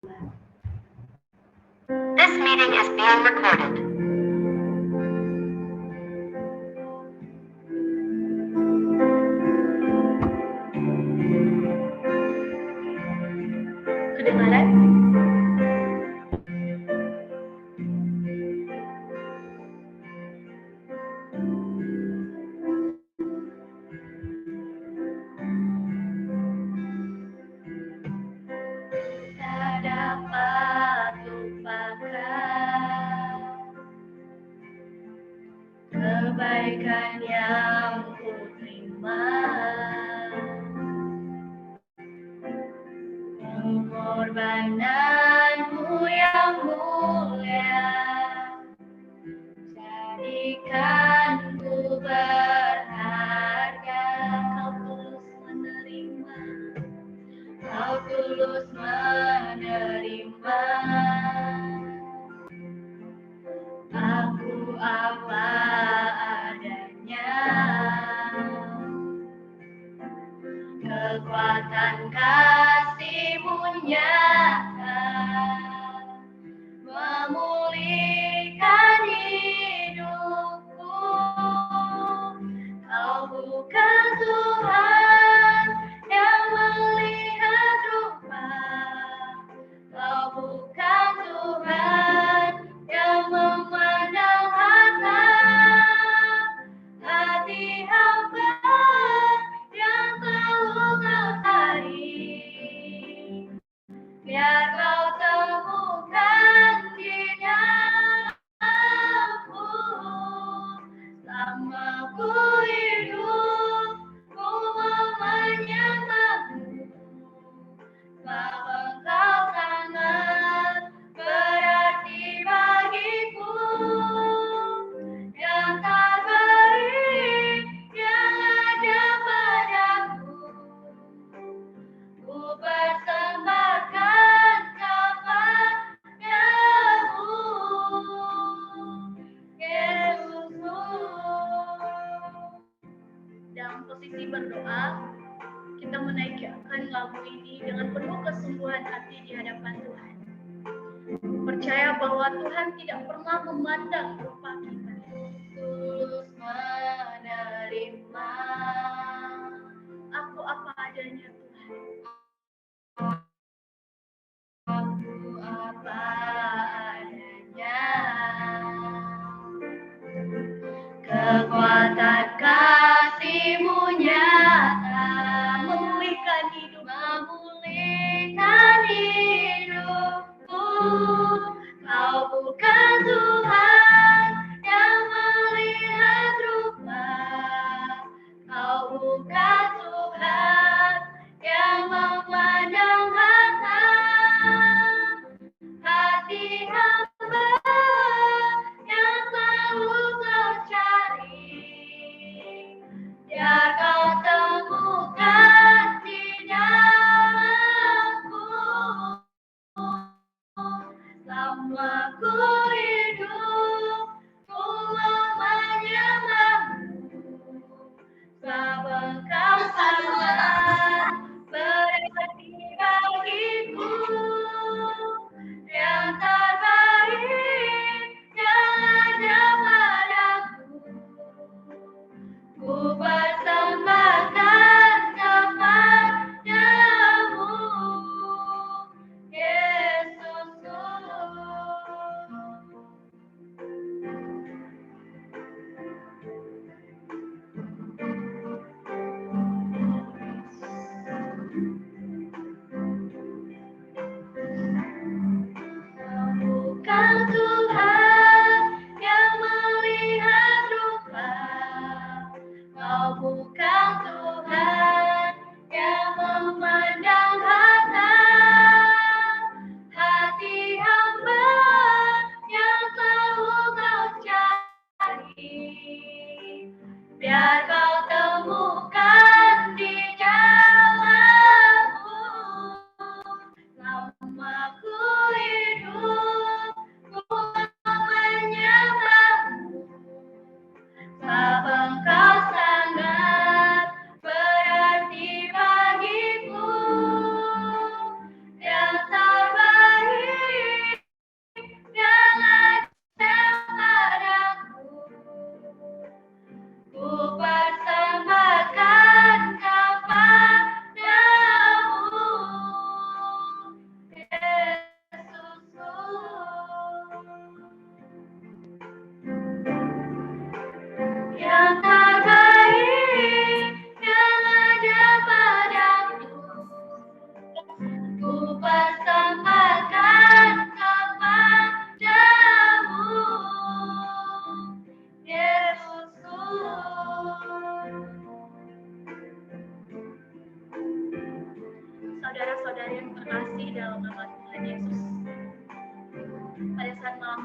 This meeting is being recorded. Kedengaran? Tak dapat lupakan kebaikan yang ku terima, pengorbananmu yang mulia, jadikanku berharga. Kau tulus menerima aku apa adanya. Kekuatan kasih-Mu nyata memulihkan hidupku. Kau bukan Tuhan yang melihat rupa, Kau bukan Tuhan yang memandang harta. Hati hamba yang selalu Kau cari, biar Kau temukan di dalamku. Selama ku hidup, ku mau menyembah-Mu, sebab Engkau sangat berarti bagiku. Yang terbaik yang ada padaku, ku persembahkan kepada-Mu, Yesusku. Dalam posisi berdoa, kita menaikkan lagu ini dengan penuh kesungguhan hati di hadapan Tuhan. Percaya bahwa Tuhan tidak pernah memandang rupa kita. Tulus menerima aku apa adanya, Tuhan. Aku apa adanya. Kekuatan kasih-Mu nyata memulihkan hidupku. Kau bukan Tuhan yang melihat rupa, Kau bukan Tuhan yang memandang harta. Hati hamba yang selalu Kau cari,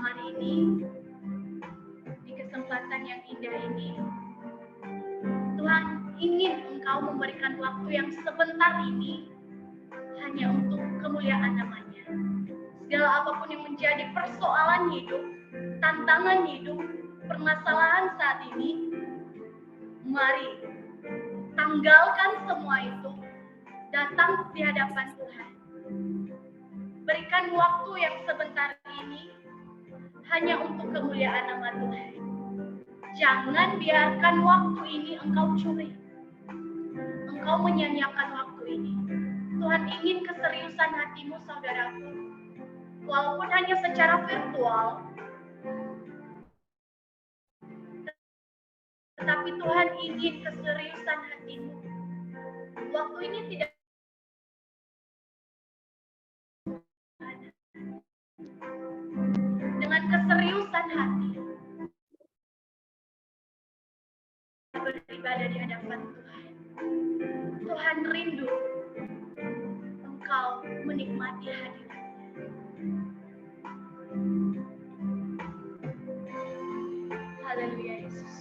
hari ini, di kesempatan yang indah ini, Tuhan ingin Engkau memberikan waktu yang sebentar ini hanya untuk kemuliaan namanya. Segala apapun yang menjadi persoalan hidup, tantangan hidup, permasalahan saat ini, mari tanggalkan semua itu, datang di hadapan Tuhan. Berikan waktu yang sebentar ini hanya untuk kemuliaan nama Tuhan. Jangan biarkan waktu ini engkau curi. Engkau menyanyiakan waktu ini. Tuhan ingin keseriusan hatimu, saudaraku. Walaupun hanya secara virtual, tetapi Tuhan ingin keseriusan hatimu. Waktu ini tidak dengan keseriusan hati beribadah di hadapan Tuhan. Tuhan rindu engkau menikmati hadiratnya. Haleluya Yesus.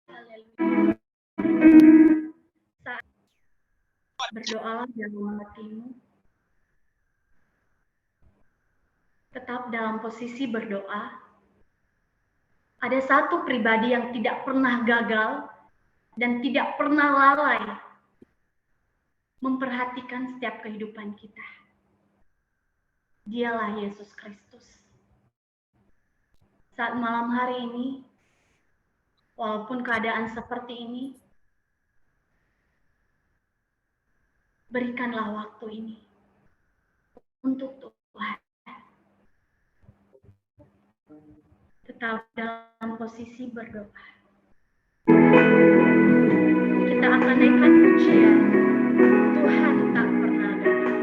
Haleluya. Saat berdoa dalam hatimu, tetap dalam posisi berdoa. Ada satu pribadi yang tidak pernah gagal dan tidak pernah lalai memperhatikan setiap kehidupan kita. Dialah Yesus Kristus. Saat malam hari ini, walaupun keadaan seperti ini, berikanlah waktu ini untuk Tuhan. Tetap dalam posisi berdoa. Kita akan naikkan pujian. Tuhan tak pernah gagal.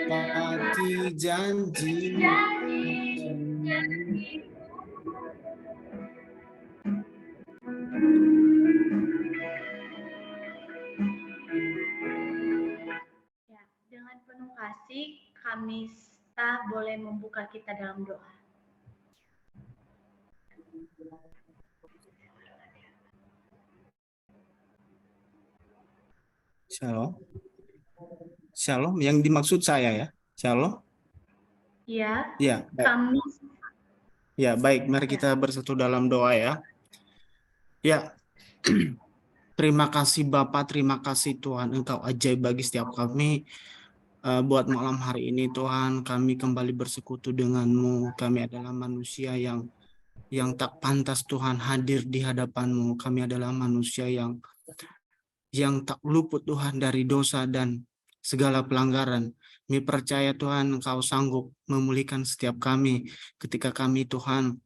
menepati janji. Ya, dengan penuh kasih, kami boleh membuka kita dalam doa. Shalom. Shalom, yang dimaksud saya ya. Shalom. Ya, Ya, baik. kami. Ya, baik. Mari kita bersatu dalam doa ya. Ya, terima kasih Bapak, terima kasih Tuhan. Engkau ajaib bagi setiap kami. Buat malam hari ini Tuhan, kami kembali bersekutu dengan-Mu. Kami adalah manusia yang tak pantas Tuhan hadir di hadapan-Mu. Kami adalah manusia yang tak luput Tuhan dari dosa dan segala pelanggaran. Kami percaya Tuhan Engkau sanggup memulihkan setiap kami ketika kami Tuhan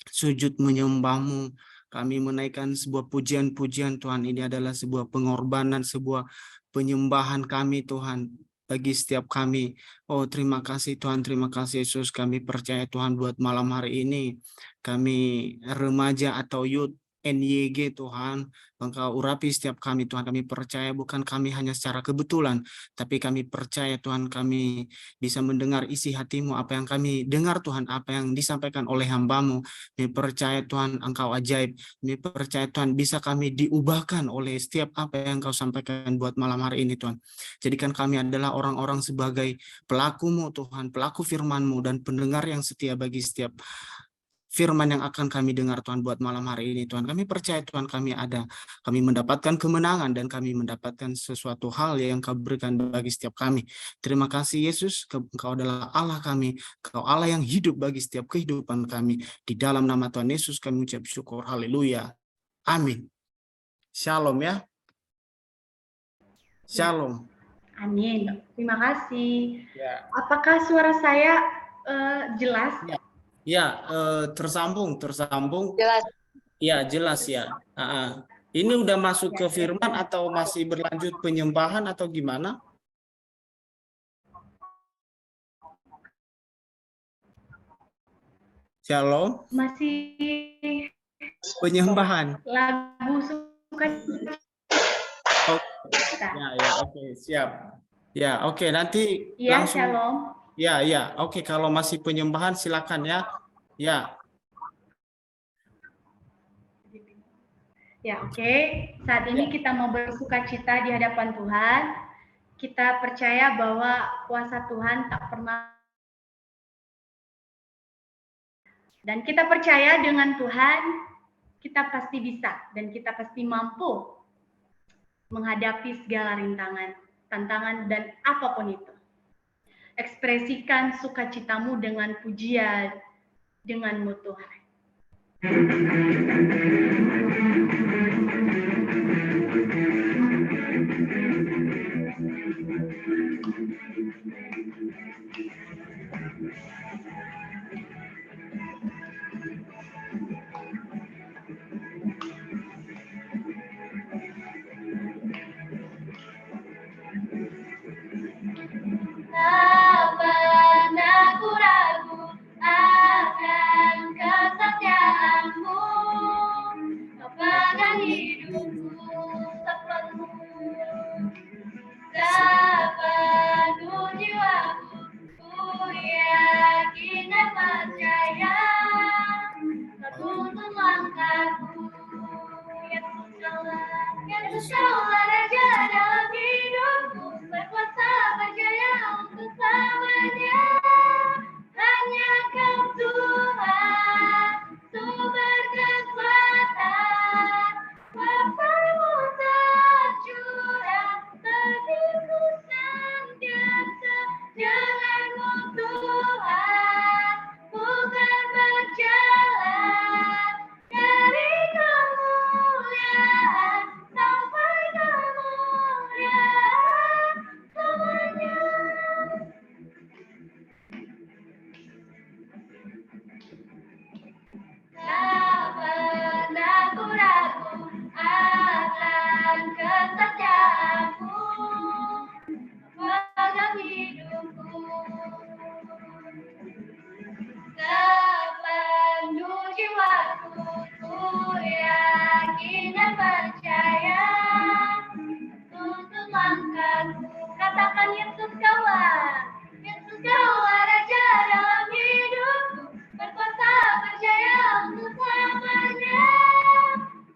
sujud menyembah-Mu. Kami menaikkan sebuah pujian-pujian Tuhan. Ini adalah sebuah pengorbanan, sebuah penyembahan kami Tuhan bagi setiap kami. Oh, terima kasih Tuhan, terima kasih Yesus. Kami percaya Tuhan buat malam hari ini. Kami remaja atau youth NYG Tuhan, Engkau urapi setiap kami Tuhan. Kami percaya bukan kami hanya secara kebetulan, tapi kami percaya Tuhan kami bisa mendengar isi hati-Mu, apa yang kami dengar Tuhan, apa yang disampaikan oleh hamba-Mu. Kami percaya Tuhan Engkau ajaib. Kami percaya Tuhan bisa kami diubahkan oleh setiap apa yang Engkau sampaikan buat malam hari ini Tuhan. Jadikan kami adalah orang-orang sebagai pelaku-Mu Tuhan, pelaku firman-Mu dan pendengar yang setia bagi setiap firman yang akan kami dengar Tuhan buat malam hari ini Tuhan. Kami percaya Tuhan kami mendapatkan kemenangan dan kami mendapatkan sesuatu hal yang Kau berikan bagi setiap kami. Terima kasih Yesus, Engkau adalah Allah kami, Engkau Allah yang hidup bagi setiap kehidupan kami. Di dalam nama Tuhan Yesus kami ucap syukur, haleluya, amin. Shalom ya. Shalom. Amin. Terima kasih. Ya. Apakah suara saya jelas? Ya, tersambung. Jelas. Ya, jelas ya. Ini udah masuk ke firman atau masih berlanjut penyembahan atau gimana? Shalom. Masih Penyembahan. lagu suka. Oh, ya, oke, siap. Ya, oke, nanti Ya, langsung. shalom. Ya, oke, kalau masih penyembahan silakan ya. Ya. Ya, oke. Saat ini kita mau bersuka cita di hadapan Tuhan. Kita percaya bahwa kuasa Tuhan tak pernah. Dan kita percaya dengan Tuhan, kita pasti bisa dan kita pasti mampu menghadapi segala rintangan, tantangan, dan apapun itu. Ekspresikan sukacitamu dengan pujian, denganmu Tuhan. Kapan aku ragu akan kesetiaan-Mu, apakah hidupku sepenuh, kapan jiwaku yakin dan percaya untuk langkahku. Katakan Yesus kaulah Raja dalam hidupku, berkuasa percaya untuk selamanya.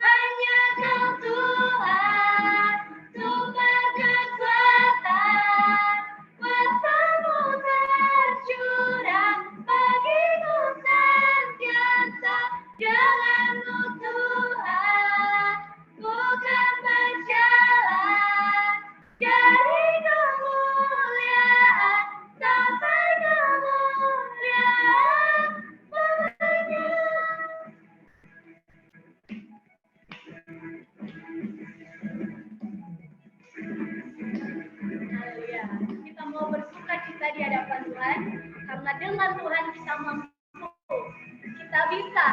Hanya Kau Tuhan, sumber kekuatan, kuasa-Mu tercurah bagiku senantiasa. Denganmu Tuhan, ku kan berjalan dari kemuliaan sampai kemuliaan lamanya. Haleluya. Kita mau bersuka cita di hadapan Tuhan, karena dengan Tuhan kita mampu, kita bisa,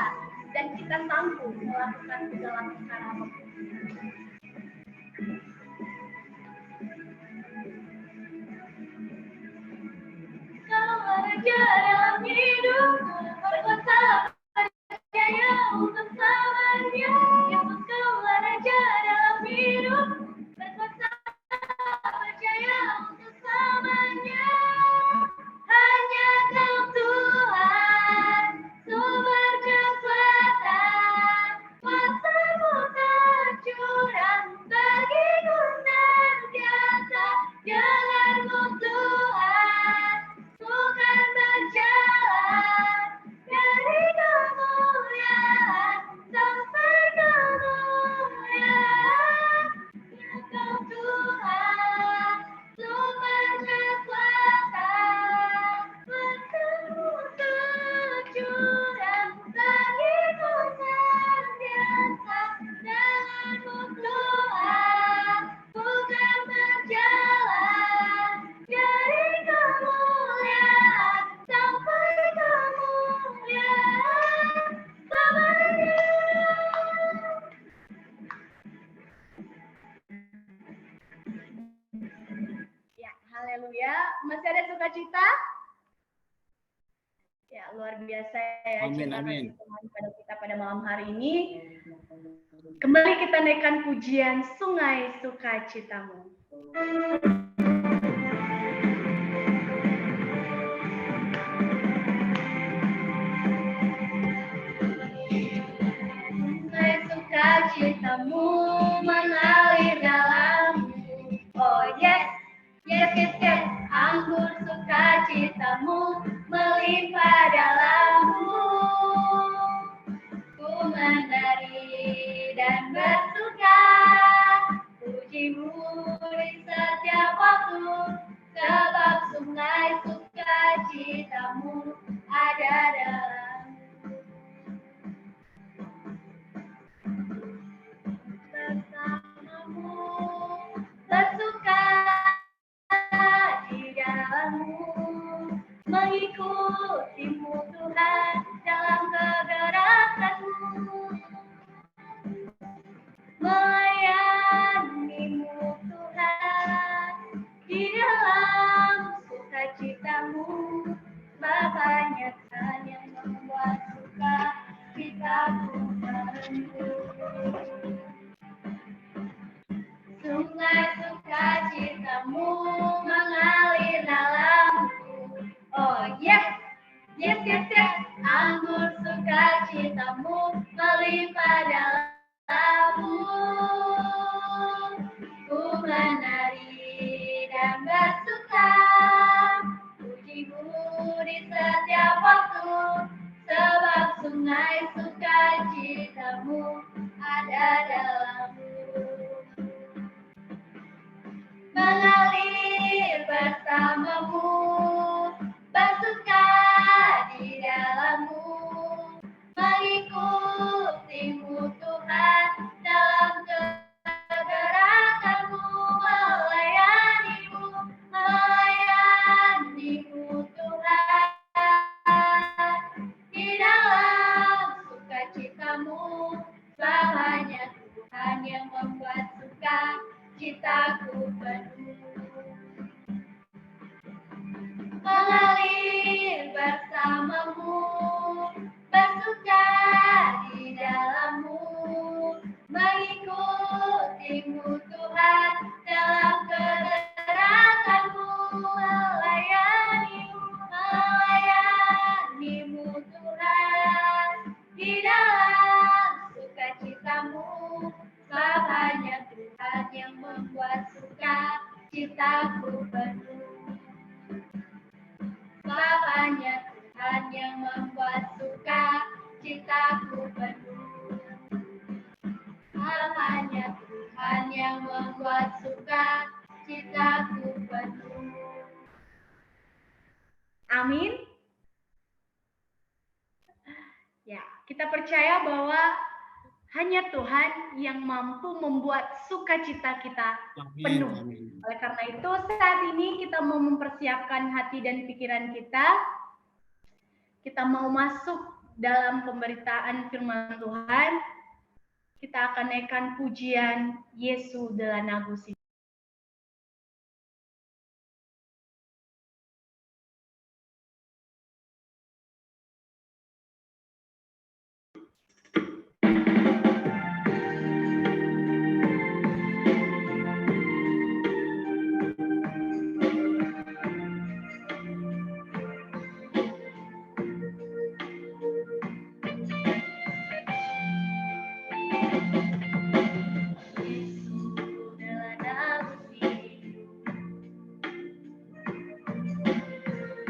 dan kita sanggup melakukan segala perkara apapun. Kau Raja dalam hidupku, berkuasa percaya untuk selamanya. Yesus Kaulah Raja dalam hidupku, berkuasa percaya untuk selamanya. Hanya Kau Tuhan, sumber kekuatan, kuasa-Mu tercurah bagiku senantiasa. Denganmu Tuhan, ku kan berjalan dari kemuliaan sampai kemuliaan. Ya Kau Tuhan, sumber kekuatan, kuasa-Mu tercurah bagiku senantiasa. Denganmu Tuhan, ku kan berjalan dari kemuliaan sampai kemuliaan lamanya. Ya, haleluya. Masih ada sukacita? Ya, luar biasa ya. Amin, cinta amin. kasih Tuhan pada kita pada malam hari ini. Kembali kita naikkan pujian Sungai Sukacitamu. Sungai sukacitamu mengalir dalamku. Oh yes, yes, yes, yes. Anggur sukacitamu melimpah dalamku. Ku menari dan bersuka, puji-Mu di setiap waktu, sebab sungai sukacitamu ada dalamku. Bersamamu bersuka di dalam-Mu, mengikuti-Mu Tuhan dalam kegerakan-Mu, melayani-Mu Tuhan di dalam sukacita-Mu. Bapaknya Tuhan yang membuat suka citaku merenung. Sungai sukacitamu mengalir dalamku. Oh yes, yes, yes, yes. Anggur sukacitamu melimpah dalamku. Ku menari dan bersuka, puji-Mu di setiap waktu, sebab sungai sukacitamu ada dalamku. Mengalir bersama-Mu, bersuka di dalam-Mu, mengikuti-Mu Tuhan dalam kegerakan-Mu, melayani-Mu, melayani-Mu Tuhan di dalam sukacita-Mu. Sebab hanya Tuhan yang membuat suka citaku penuh. hanya Tuhan yang membuat suka citaku penuh. Hanya Tuhan yang membuat suka citaku penuh. Amin. Ya, kita percaya bahwa hanya Tuhan yang mampu membuat sukacita kita penuh. Amin. Oleh karena itu, saat ini kita mau mempersiapkan hati dan pikiran kita. Kita mau masuk dalam pemberitaan firman Tuhan. Kita akan naikkan pujian Yesus dalam Agusti.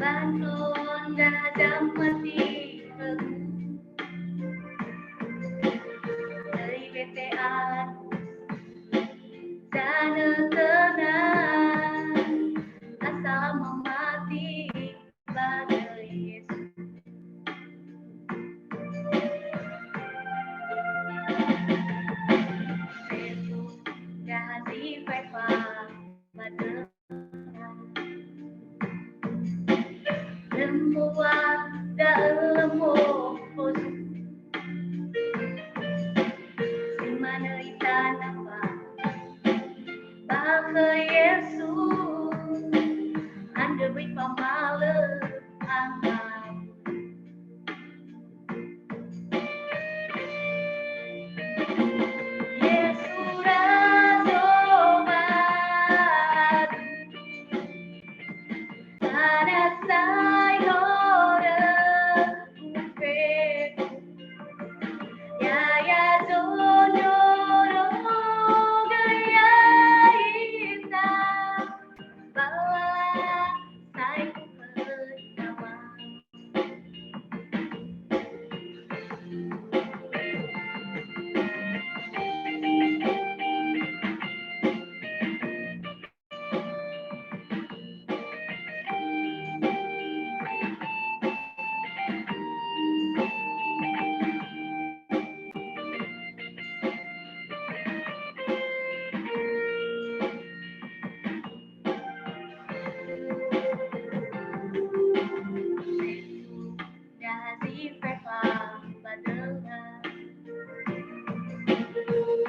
Bangun dalam hati dari betean sana tenang asal memati pada Yesus. Yesus kasih Bapa pada semua dalam fokus di mana ikan apa bahasa Yesus Anda beri pamalu amat Yesus rasobat ada saya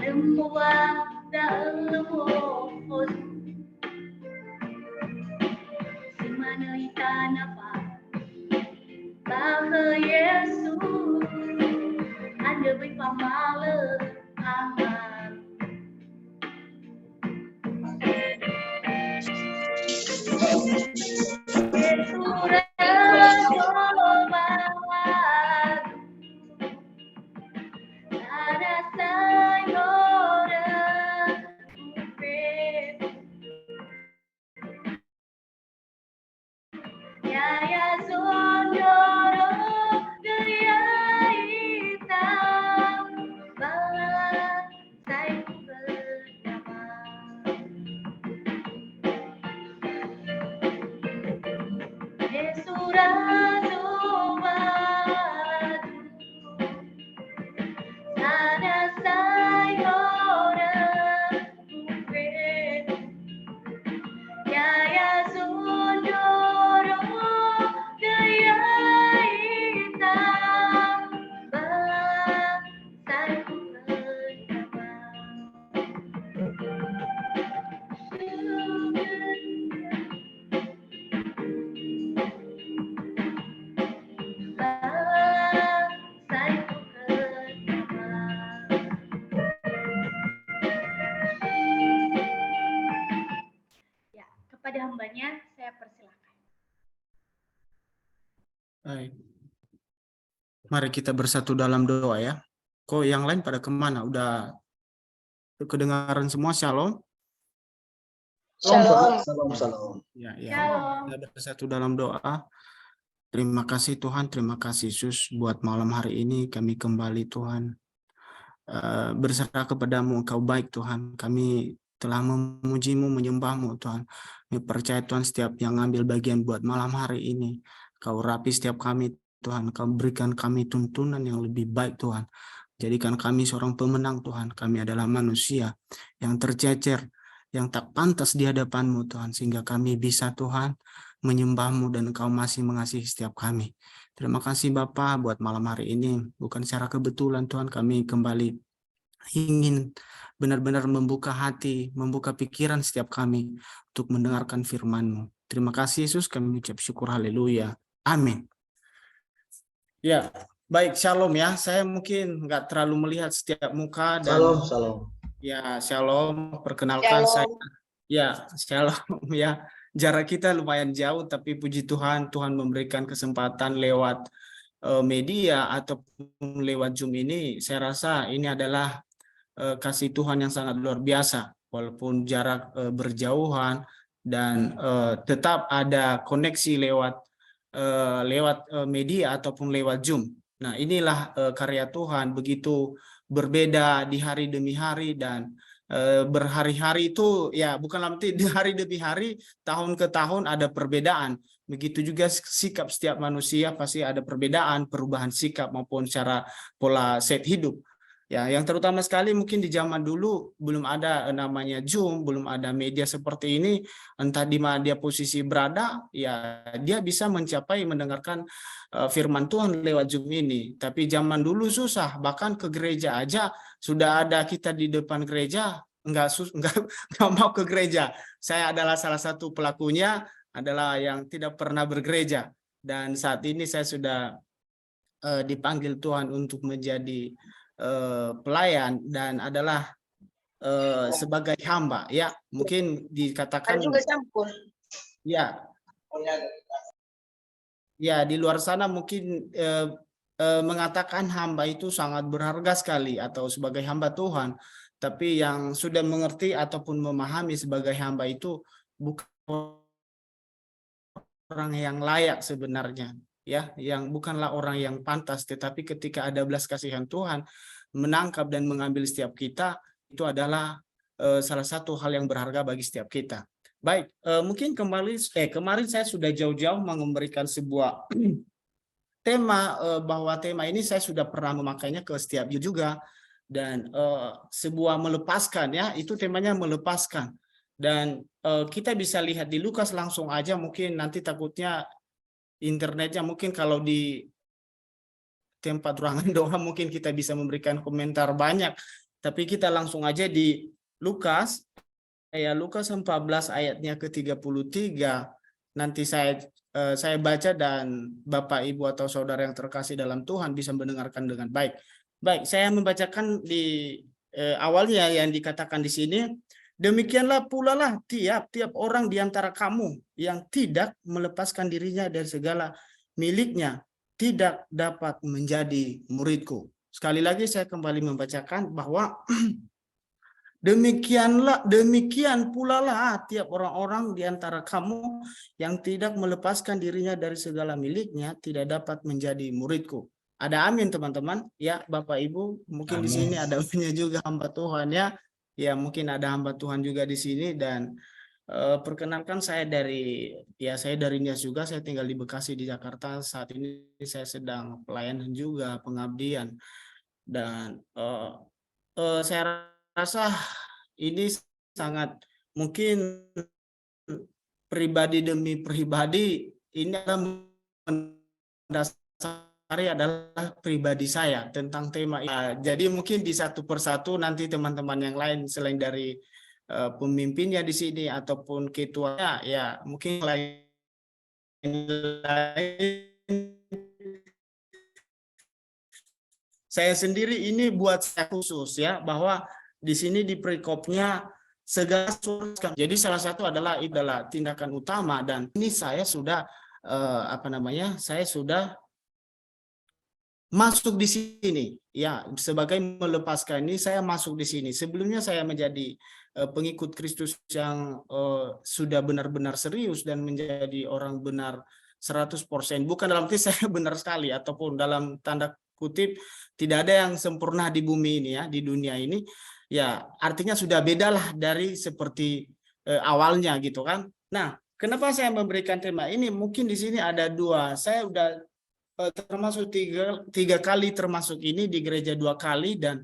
semua dalam fokus si mana ikan apa bahasa Yesus Anda beri pamalu amat Yesus rasobat ada saya ya sondoro gaya hitam balas saya bernama Yesus rasobat ada saya ya sondoro gaya hitam balas saya bernama Ya, kepada hambanya saya persilakan. Baik. Mari kita bersatu dalam doa ya. Kok yang lain pada kemana? Udah kedengaran semua? Shalom. Shalom. Shalom. Ya, ya. Shalom. Kita bersatu dalam doa. Terima kasih Tuhan, terima kasih Yesus buat malam hari ini kami kembali Tuhan berserah kepadamu. Engkau baik Tuhan, kami telah memuji-Mu, menyembah-Mu Tuhan. Kami percaya Tuhan setiap yang ngambil bagian buat malam hari ini, Kau rapi setiap kami Tuhan, Kau berikan kami tuntunan yang lebih baik Tuhan. Jadikan kami seorang pemenang Tuhan, kami adalah manusia yang tercecer, yang tak pantas di hadapan-Mu Tuhan, sehingga kami bisa Tuhan menyembah-Mu dan Engkau masih mengasihi setiap kami. Terima kasih Bapa buat malam hari ini. Bukan secara kebetulan Tuhan kami kembali ingin benar-benar membuka hati, membuka pikiran setiap kami untuk mendengarkan firman-Mu. Terima kasih Yesus, kami ucap syukur, haleluya. Amin. Ya, baik, shalom ya. Saya mungkin nggak terlalu melihat setiap muka dan Shalom. Ya, shalom. Perkenalkan saya. Ya, shalom ya. Jarak kita lumayan jauh, tapi puji Tuhan, Tuhan memberikan kesempatan lewat media ataupun lewat Zoom ini. Saya rasa ini adalah kasih Tuhan yang sangat luar biasa, walaupun jarak berjauhan dan tetap ada koneksi lewat media ataupun lewat Zoom. Nah, inilah karya Tuhan, begitu berbeda di hari demi hari dan berhari-hari itu ya bukan arti di hari demi hari, tahun ke tahun ada perbedaan. Begitu juga sikap setiap manusia pasti ada perbedaan, perubahan sikap maupun cara pola set hidup. Ya, yang terutama sekali mungkin di zaman dulu belum ada namanya Zoom, belum ada media seperti ini, entah di mana dia posisi berada, ya dia bisa mencapai mendengarkan firman Tuhan lewat Zoom ini. Tapi zaman dulu susah, bahkan ke gereja aja sudah ada kita di depan gereja, enggak mau ke gereja. Saya adalah salah satu pelakunya, adalah yang tidak pernah bergereja. Dan saat ini saya sudah dipanggil Tuhan untuk menjadi pelayan dan adalah sebagai hamba, ya mungkin dikatakan ya di luar sana mungkin mengatakan hamba itu sangat berharga sekali atau sebagai hamba Tuhan, tapi yang sudah mengerti ataupun memahami sebagai hamba itu bukan orang yang layak sebenarnya, ya, yang bukanlah orang yang pantas, tetapi ketika ada belas kasihan Tuhan menangkap dan mengambil setiap kita, itu adalah salah satu hal yang berharga bagi setiap kita. Baik, mungkin kemarin saya sudah jauh-jauh memberikan sebuah tema, bahwa tema ini saya sudah pernah memakainya ke setiap juga, dan sebuah melepaskan, ya, itu temanya melepaskan. Dan kita bisa lihat di Lukas langsung aja, mungkin nanti takutnya internetnya mungkin kalau di tempat ruangan doa mungkin kita bisa memberikan komentar banyak, tapi kita langsung aja di Lukas, Lukas 14 ayatnya ke-33. Nanti saya baca dan Bapak Ibu atau saudara yang terkasih dalam Tuhan bisa mendengarkan dengan baik. Baik, saya membacakan di awalnya yang dikatakan di sini. Demikianlah pula lah tiap-tiap orang di antara kamu yang tidak melepaskan dirinya dari segala miliknya tidak dapat menjadi muridku. Sekali lagi saya kembali membacakan bahwa demikian pula lah tiap orang-orang di antara kamu yang tidak melepaskan dirinya dari segala miliknya tidak dapat menjadi muridku. Ada amin teman-teman? Ya Bapak Ibu, mungkin amin. Di sini ada juga hamba Tuhan, ya. Ya mungkin ada hamba Tuhan juga di sini, dan perkenalkan saya dari Nias juga, saya tinggal di Bekasi di Jakarta. Saat ini saya sedang pelayanan juga, pengabdian, dan saya rasa ini sangat mungkin pribadi demi pribadi, ini adalah mendasari adalah pribadi saya tentang tema ini. Jadi mungkin di satu persatu nanti teman-teman yang lain selain dari pemimpinnya di sini ataupun ketuanya, ya mungkin lain saya sendiri ini buat saya khusus, ya, bahwa di sini di perikopnya segala sesuatu. Jadi salah satu adalah tindakan utama, dan ini saya sudah saya sudah masuk di sini, ya, sebagai melepaskan ini saya masuk di sini. Sebelumnya saya menjadi pengikut Kristus yang sudah benar-benar serius dan menjadi orang benar 100%. Bukan dalam arti saya benar sekali ataupun dalam tanda kutip tidak ada yang sempurna di bumi ini ya, di dunia ini. Ya, artinya sudah bedalah dari seperti awalnya gitu kan. Nah, kenapa saya memberikan tema ini? Mungkin di sini ada dua. Saya udah termasuk tiga kali termasuk ini di gereja 2 kali dan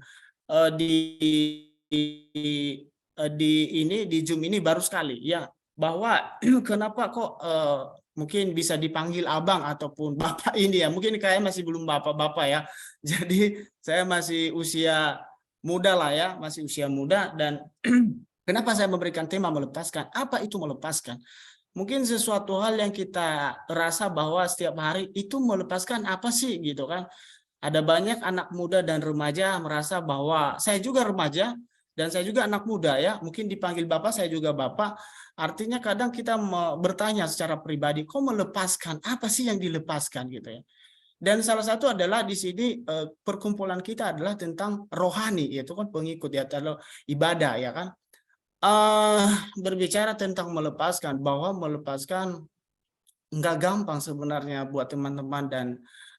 di Zoom ini baru sekali ya, bahwa kenapa kok mungkin bisa dipanggil abang ataupun bapak ini ya, mungkin kayak masih belum bapak-bapak ya, jadi saya masih usia muda lah ya, masih usia muda. Dan kenapa saya memberikan tema melepaskan? Apa itu melepaskan? Mungkin sesuatu hal yang kita rasa bahwa setiap hari itu melepaskan apa sih gitu kan. Ada banyak anak muda dan remaja merasa bahwa saya juga remaja dan saya juga anak muda ya, mungkin dipanggil bapak, saya juga bapak. Artinya kadang kita bertanya secara pribadi, kok melepaskan? Apa sih yang dilepaskan gitu ya. Dan salah satu adalah di sini perkumpulan kita adalah tentang rohani, yaitu kan pengikut ya, atau ibadah ya kan. Berbicara tentang melepaskan, bahwa melepaskan nggak gampang sebenarnya buat teman-teman dan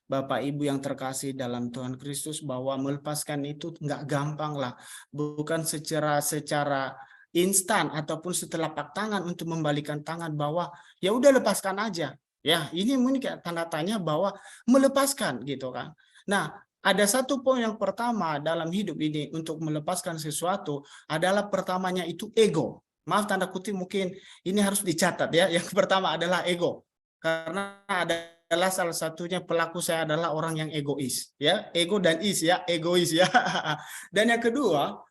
Bapak Ibu yang terkasih dalam Tuhan Kristus, bahwa melepaskan itu nggak gampang lah, bukan secara instan ataupun setelapak tangan untuk membalikan tangan bahwa ya udah lepaskan aja. Ya, ini mungkin kayak tanda tanya bahwa melepaskan gitu kan. Nah, ada satu poin yang pertama dalam hidup ini untuk melepaskan sesuatu adalah pertamanya itu ego. Maaf tanda kutip mungkin ini harus dicatat ya. Yang pertama adalah ego. Karena adalah salah satunya pelaku saya adalah orang yang egois ya, ego dan is ya, egois ya. Dan yang kedua,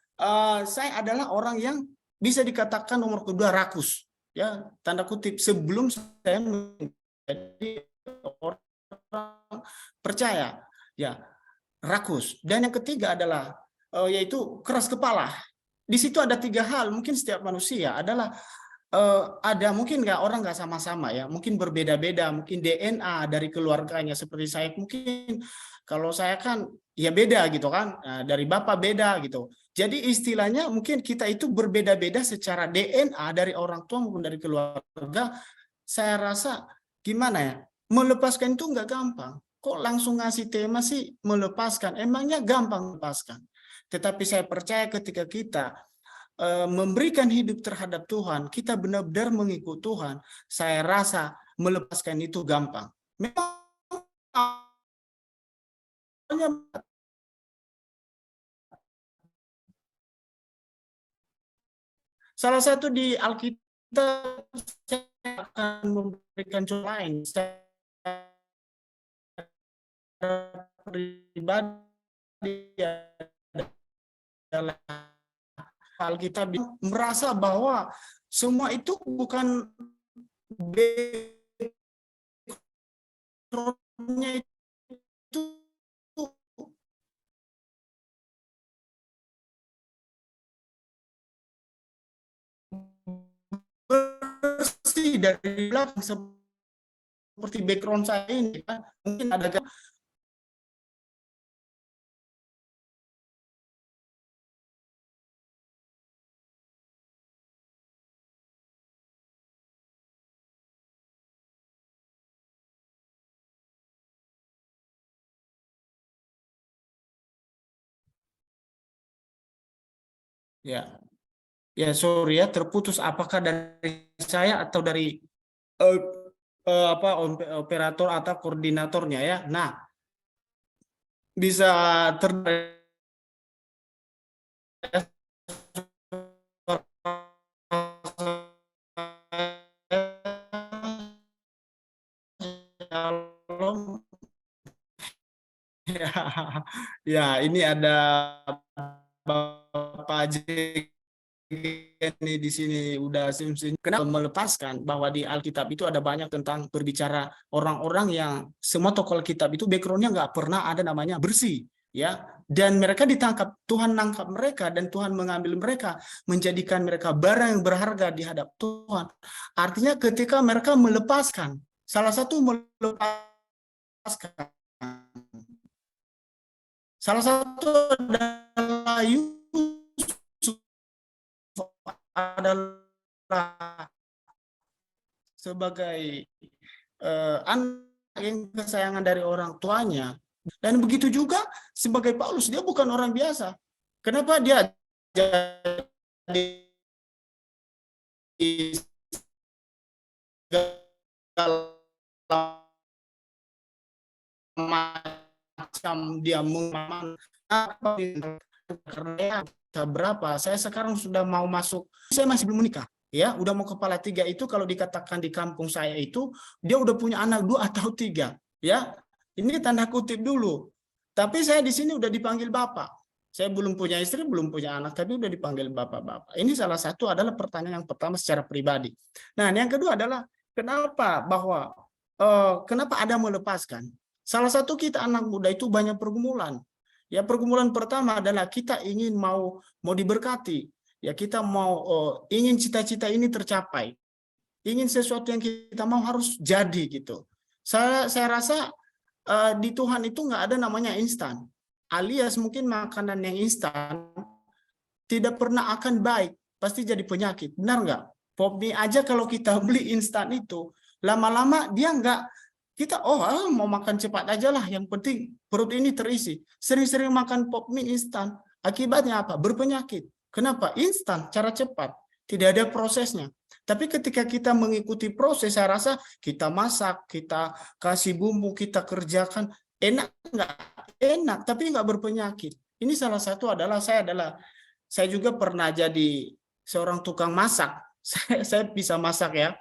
saya adalah orang yang bisa dikatakan nomor kedua rakus ya, tanda kutip, sebelum saya menjadi orang percaya ya, rakus. Dan yang ketiga adalah yaitu keras kepala. Di situ ada 3 hal, mungkin setiap manusia adalah ada, mungkin orang nggak sama-sama ya, mungkin berbeda-beda, mungkin DNA dari keluarganya seperti saya, mungkin kalau saya kan ya beda gitu kan, dari bapak beda gitu. Jadi istilahnya mungkin kita itu berbeda-beda secara DNA dari orang tua maupun dari keluarga. Saya rasa gimana ya, melepaskan itu nggak gampang. Kok langsung ngasih tema sih melepaskan? Emangnya gampang melepaskan? Tetapi saya percaya ketika kita memberikan hidup terhadap Tuhan, kita benar-benar mengikut Tuhan, saya rasa melepaskan itu gampang. Memang salah satu di Alkitab saya akan memberikan contoh lain. Saya pribadi adalah Alkitab merasa bahwa semua itu bukan background-nya itu bersih dari belakang seperti background saya ini kan, mungkin ada ya. Ya, sorry ya, terputus. Apakah dari saya atau dari operator atau koordinatornya ya? Nah, bisa ya, ini ada Bapak J ini di sini udah sim-sim. Kenapa melepaskan bahwa di Alkitab itu ada banyak tentang berbicara orang-orang yang semua tokoh Alkitab itu backgroundnya nggak pernah ada namanya bersih ya, dan mereka ditangkap, Tuhan nangkap mereka dan Tuhan mengambil mereka, menjadikan mereka barang yang berharga di hadap Tuhan. Artinya ketika mereka melepaskan, salah satu melepaskan, salah satu adalah adalah sebagai anak yang kesayangan dari orang tuanya. Dan begitu juga sebagai Paulus, dia bukan orang biasa. Kenapa dia jadi macam dia karena berapa, saya sekarang sudah mau masuk, saya masih belum menikah ya, udah mau kepala 3 itu kalau dikatakan di kampung saya itu dia udah punya anak 2 atau 3 ya, ini tanda kutip dulu, tapi saya di sini udah dipanggil bapak. Saya belum punya istri, belum punya anak, tapi udah dipanggil bapak-bapak. Ini salah satu adalah pertanyaan yang pertama secara pribadi. Nah, yang kedua adalah kenapa kenapa ada melepaskan? Salah satu kita anak muda itu banyak pergumulan. Ya, pergumulan pertama adalah kita ingin mau diberkati. Ya, kita mau ingin cita-cita ini tercapai. Ingin sesuatu yang kita mau harus jadi gitu. Saya rasa di Tuhan itu nggak ada namanya instan. Alias mungkin makanan yang instan tidak pernah akan baik, pasti jadi penyakit. Benar nggak? Pop mie aja kalau kita beli instan itu, lama-lama dia nggak, kita mau makan cepat aja lah, yang penting perut ini terisi. Sering-sering makan pop mie instan, akibatnya apa? Berpenyakit. Kenapa? Instan, cara cepat, tidak ada prosesnya. Tapi ketika kita mengikuti proses, saya rasa kita masak, kita kasih bumbu, kita kerjakan, enak nggak? Enak, tapi nggak berpenyakit. Ini salah satu adalah saya juga pernah jadi seorang tukang masak. Saya bisa masak ya.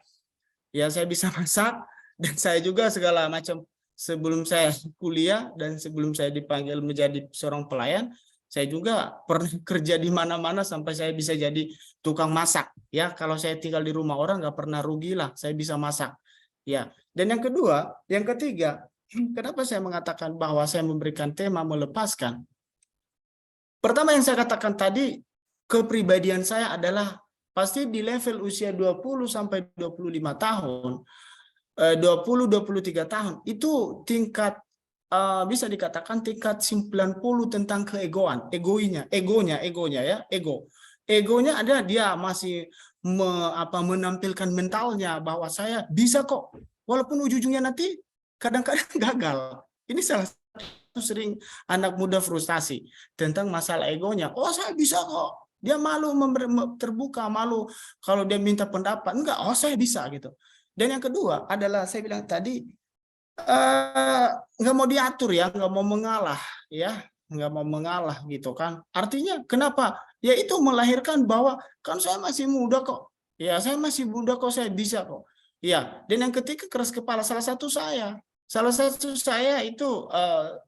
Ya, saya bisa masak, dan saya juga segala macam sebelum saya kuliah dan sebelum saya dipanggil menjadi seorang pelayan, saya juga pernah kerja di mana-mana sampai saya bisa jadi tukang masak. Ya, kalau saya tinggal di rumah orang nggak pernah rugi lah, saya bisa masak. Ya, dan yang ketiga, kenapa saya mengatakan bahwa saya memberikan tema melepaskan? Pertama yang saya katakan tadi, kepribadian saya adalah pasti di level usia 20 sampai 25 tahun, 20-23 tahun, itu tingkat bisa dikatakan tingkat 90 tentang keegoan, egonya ya, egonya ada, dia masih menampilkan mentalnya bahwa saya bisa kok, walaupun ujung-ujungnya nanti kadang-kadang gagal. Ini salah satu sering anak muda frustasi tentang masalah egonya. Oh, saya bisa kok. Dia malu terbuka, malu kalau dia minta pendapat. Enggak, saya bisa gitu. Dan yang kedua adalah saya bilang tadi, nggak mau diatur ya, nggak mau mengalah ya, nggak mau mengalah gitu kan. Artinya kenapa? Ya itu melahirkan bahwa kan saya masih muda kok. Ya, saya masih muda kok, saya bisa kok. Ya, dan yang ketiga keras kepala. Salah satu saya itu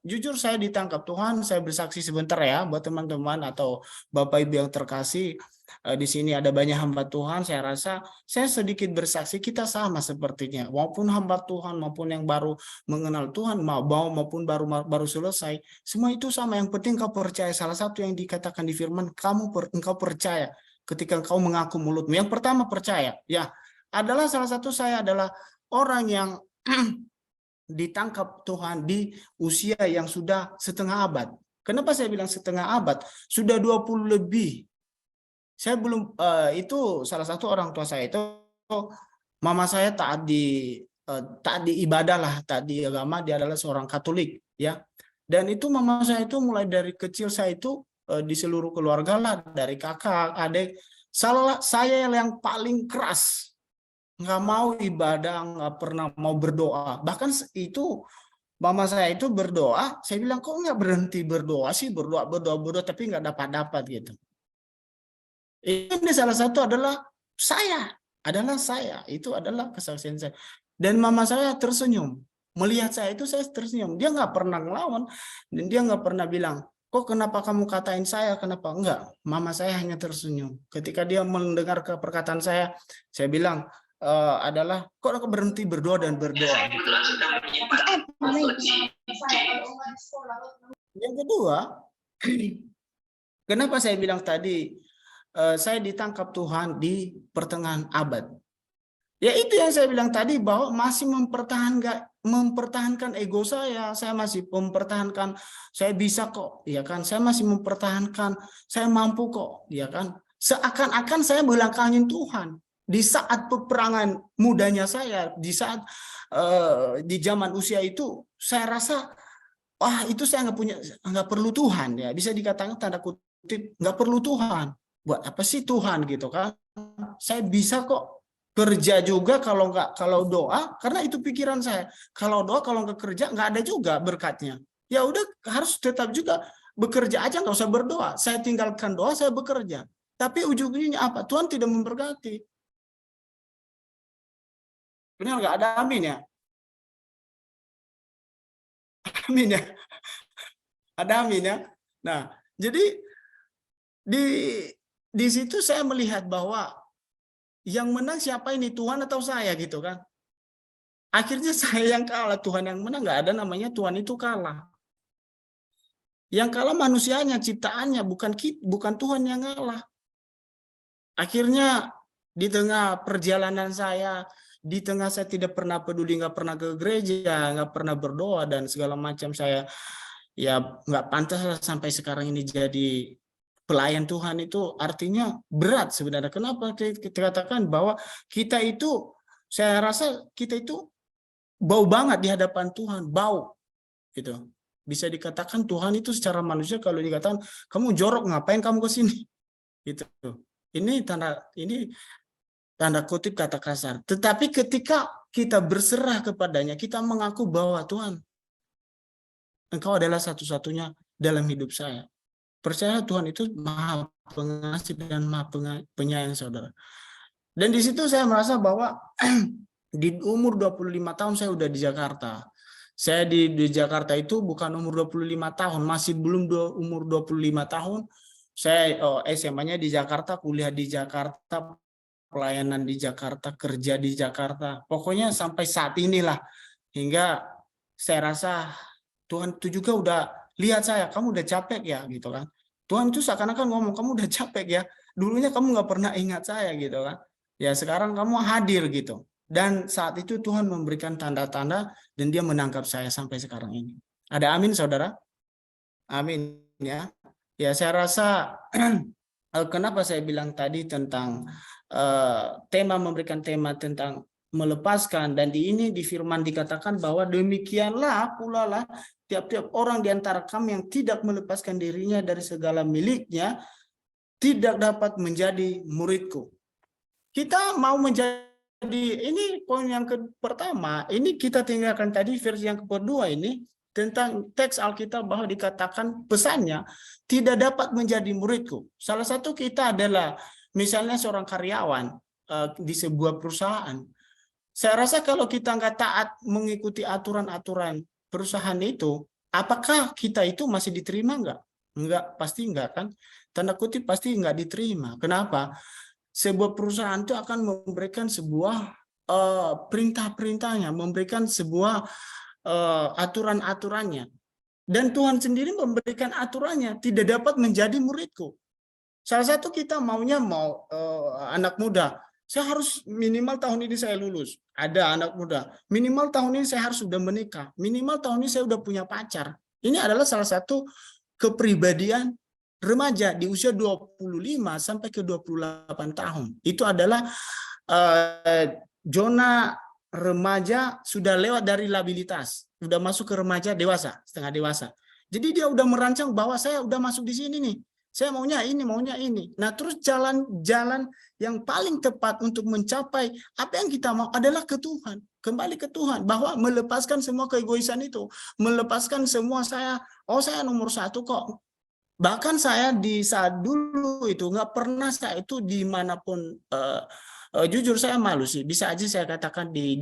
jujur saya ditangkap Tuhan. Saya bersaksi sebentar ya buat teman-teman atau Bapak Ibu yang terkasih. Di sini ada banyak hamba Tuhan. Saya rasa saya sedikit bersaksi, kita sama sepertinya. Maupun hamba Tuhan maupun yang baru mengenal Tuhan, maupun baru selesai, semua itu sama. Yang penting kau percaya. Salah satu yang dikatakan di firman, engkau percaya ketika engkau mengaku mulutmu. Yang pertama percaya. Ya, adalah salah satu saya adalah orang yang ditangkap Tuhan di usia yang sudah setengah abad. Kenapa saya bilang setengah abad? Sudah 20 lebih. Saya belum, itu salah satu orang tua saya itu, mama saya taat di ibadah lah, taat di agama, dia adalah seorang Katolik ya. Dan itu mama saya itu mulai dari kecil saya itu di seluruh keluarga lah, dari kakak, adik, saya yang paling keras. Nggak mau ibadah, nggak pernah mau berdoa. Bahkan itu mama saya itu berdoa, saya bilang kok nggak berhenti berdoa sih, berdoa tapi nggak dapat gitu. Ini salah satu adalah saya, itu adalah kesaksian saya. Dan mama saya tersenyum, melihat saya itu saya tersenyum. Dia nggak pernah ngelawan, dan dia nggak pernah bilang, kok kenapa kamu katain saya, kenapa enggak. Mama saya hanya tersenyum. Ketika dia mendengar perkataan saya bilang, adalah kok aku berhenti berdoa dan berdoa. Yang kedua, kenapa saya bilang tadi saya ditangkap Tuhan di pertengahan abad? Ya itu yang saya bilang tadi, bahwa masih mempertahankan ego saya masih mempertahankan saya bisa kok, ya kan? Saya masih mempertahankan saya mampu kok, ya kan? Seakan-akan saya belakangin Tuhan. Di saat peperangan mudanya saya, di saat di zaman usia itu, saya rasa wah itu saya nggak perlu Tuhan ya, bisa dikatakan tanda kutip nggak perlu Tuhan. Buat apa sih Tuhan gitu kan? Saya bisa kok kerja juga kalau doa, karena itu pikiran saya. Kalau doa kalau nggak kerja nggak ada juga berkatnya. Ya udah harus tetap juga bekerja aja, nggak usah berdoa. Saya tinggalkan doa, saya bekerja. Tapi ujung-ujungnya apa? Tuhan tidak memberkati. Benar nggak? Ada amin ya? Amin ya? Ada amin ya? Nah, jadi di situ saya melihat bahwa yang menang siapa ini, Tuhan atau saya gitu kan? Akhirnya saya yang kalah, Tuhan yang menang. Nggak ada namanya Tuhan itu kalah. Yang kalah manusianya, ciptaannya, bukan Tuhan yang kalah. Akhirnya di tengah perjalanan saya, di tengah saya tidak pernah peduli, nggak pernah ke gereja, nggak pernah berdoa dan segala macam, saya ya nggak pantas lah sampai sekarang ini jadi pelayan Tuhan. Itu artinya berat sebenarnya. Kenapa kita katakan bahwa kita itu, saya rasa kita itu bau banget di hadapan Tuhan, bau gitu. Bisa dikatakan Tuhan itu secara manusia kalau dikatakan kamu jorok, ngapain kamu ke sini? Gitu. Ini tanda kutip kata kasar. Tetapi ketika kita berserah kepadanya, kita mengaku bahwa Tuhan, Engkau adalah satu-satunya dalam hidup saya. Percaya Tuhan itu Maha Pengasih dan Maha Penyayang, saudara. Dan di situ saya merasa bahwa di umur 25 tahun saya udah di Jakarta. Saya di Jakarta itu bukan umur 25 tahun, masih belum umur 25 tahun. Saya SMA-nya di Jakarta, kuliah di Jakarta, pelayanan di Jakarta, kerja di Jakarta. Pokoknya sampai saat inilah, hingga saya rasa Tuhan itu juga udah lihat saya, kamu udah capek ya gitu kan. Tuhan itu seakan-akan ngomong, kamu udah capek ya. Dulunya kamu nggak pernah ingat saya gitu kan. Ya sekarang kamu hadir gitu. Dan saat itu Tuhan memberikan tanda-tanda dan dia menangkap saya sampai sekarang ini. Ada amin saudara? Amin ya. Ya saya rasa kenapa saya bilang tadi tentang memberikan tema tentang melepaskan, dan di firman dikatakan bahwa demikianlah pula lah tiap-tiap orang di antara kami yang tidak melepaskan dirinya dari segala miliknya tidak dapat menjadi muridku. Kita mau menjadi, ini poin yang pertama, ini kita tinggalkan tadi versi yang kedua ini tentang teks Alkitab bahwa dikatakan pesannya tidak dapat menjadi muridku. Salah satu kita adalah misalnya seorang karyawan di sebuah perusahaan. Saya rasa kalau kita nggak taat mengikuti aturan-aturan perusahaan itu, apakah kita itu masih diterima nggak? Enggak, pasti enggak kan? Tanda kutip pasti nggak diterima. Kenapa? Sebuah perusahaan itu akan memberikan sebuah perintah-perintahnya, memberikan sebuah aturan-aturannya. Dan Tuhan sendiri memberikan aturannya, tidak dapat menjadi muridku. Salah satu kita mau anak muda, saya harus minimal tahun ini saya lulus. Ada anak muda, minimal tahun ini saya harus sudah menikah. Minimal tahun ini saya sudah punya pacar. Ini adalah salah satu kepribadian remaja di usia 25 sampai ke 28 tahun. Itu adalah zona remaja sudah lewat dari labilitas, sudah masuk ke remaja dewasa, setengah dewasa. Jadi dia udah merancang bahwa saya udah masuk di sini nih. Saya maunya ini. Nah, terus jalan-jalan yang paling tepat untuk mencapai apa yang kita mau adalah ke Tuhan. Kembali ke Tuhan, bahwa melepaskan semua keegoisan itu, melepaskan semua saya nomor satu kok. Bahkan saya di saat dulu itu nggak pernah saya itu dimanapun, jujur saya malu sih. Bisa aja saya katakan di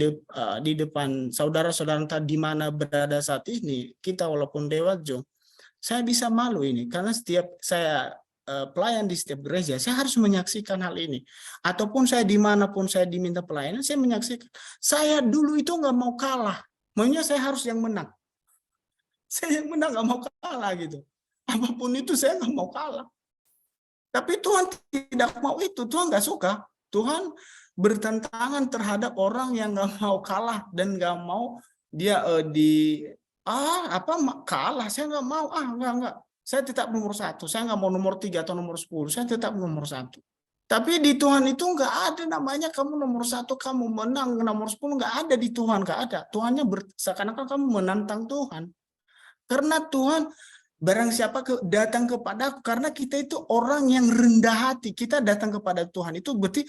depan saudara-saudara entah di mana berada saat ini, kita walaupun dewasa, saya bisa malu ini karena setiap saya pelayan di setiap gereja, saya harus menyaksikan hal ini. Ataupun saya dimanapun saya diminta pelayanan, saya menyaksikan. Saya dulu itu nggak mau kalah, maunya saya harus yang menang. Saya yang menang, nggak mau kalah gitu. Apapun itu saya nggak mau kalah. Tapi Tuhan tidak mau itu, Tuhan nggak suka. Tuhan bertentangan terhadap orang yang nggak mau kalah dan nggak mau dia kalah. Saya nggak mau, nggak. Saya tetap nomor 1. Saya nggak mau nomor 3 atau nomor 10. Saya tetap nomor 1. Tapi di Tuhan itu nggak ada namanya kamu nomor 1, kamu menang, nomor 10 nggak ada di Tuhan, nggak ada. Tuhannya seakan-akan kamu menantang Tuhan. Karena Tuhan barang siapa datang kepadaku, karena kita itu orang yang rendah hati. Kita datang kepada Tuhan itu berarti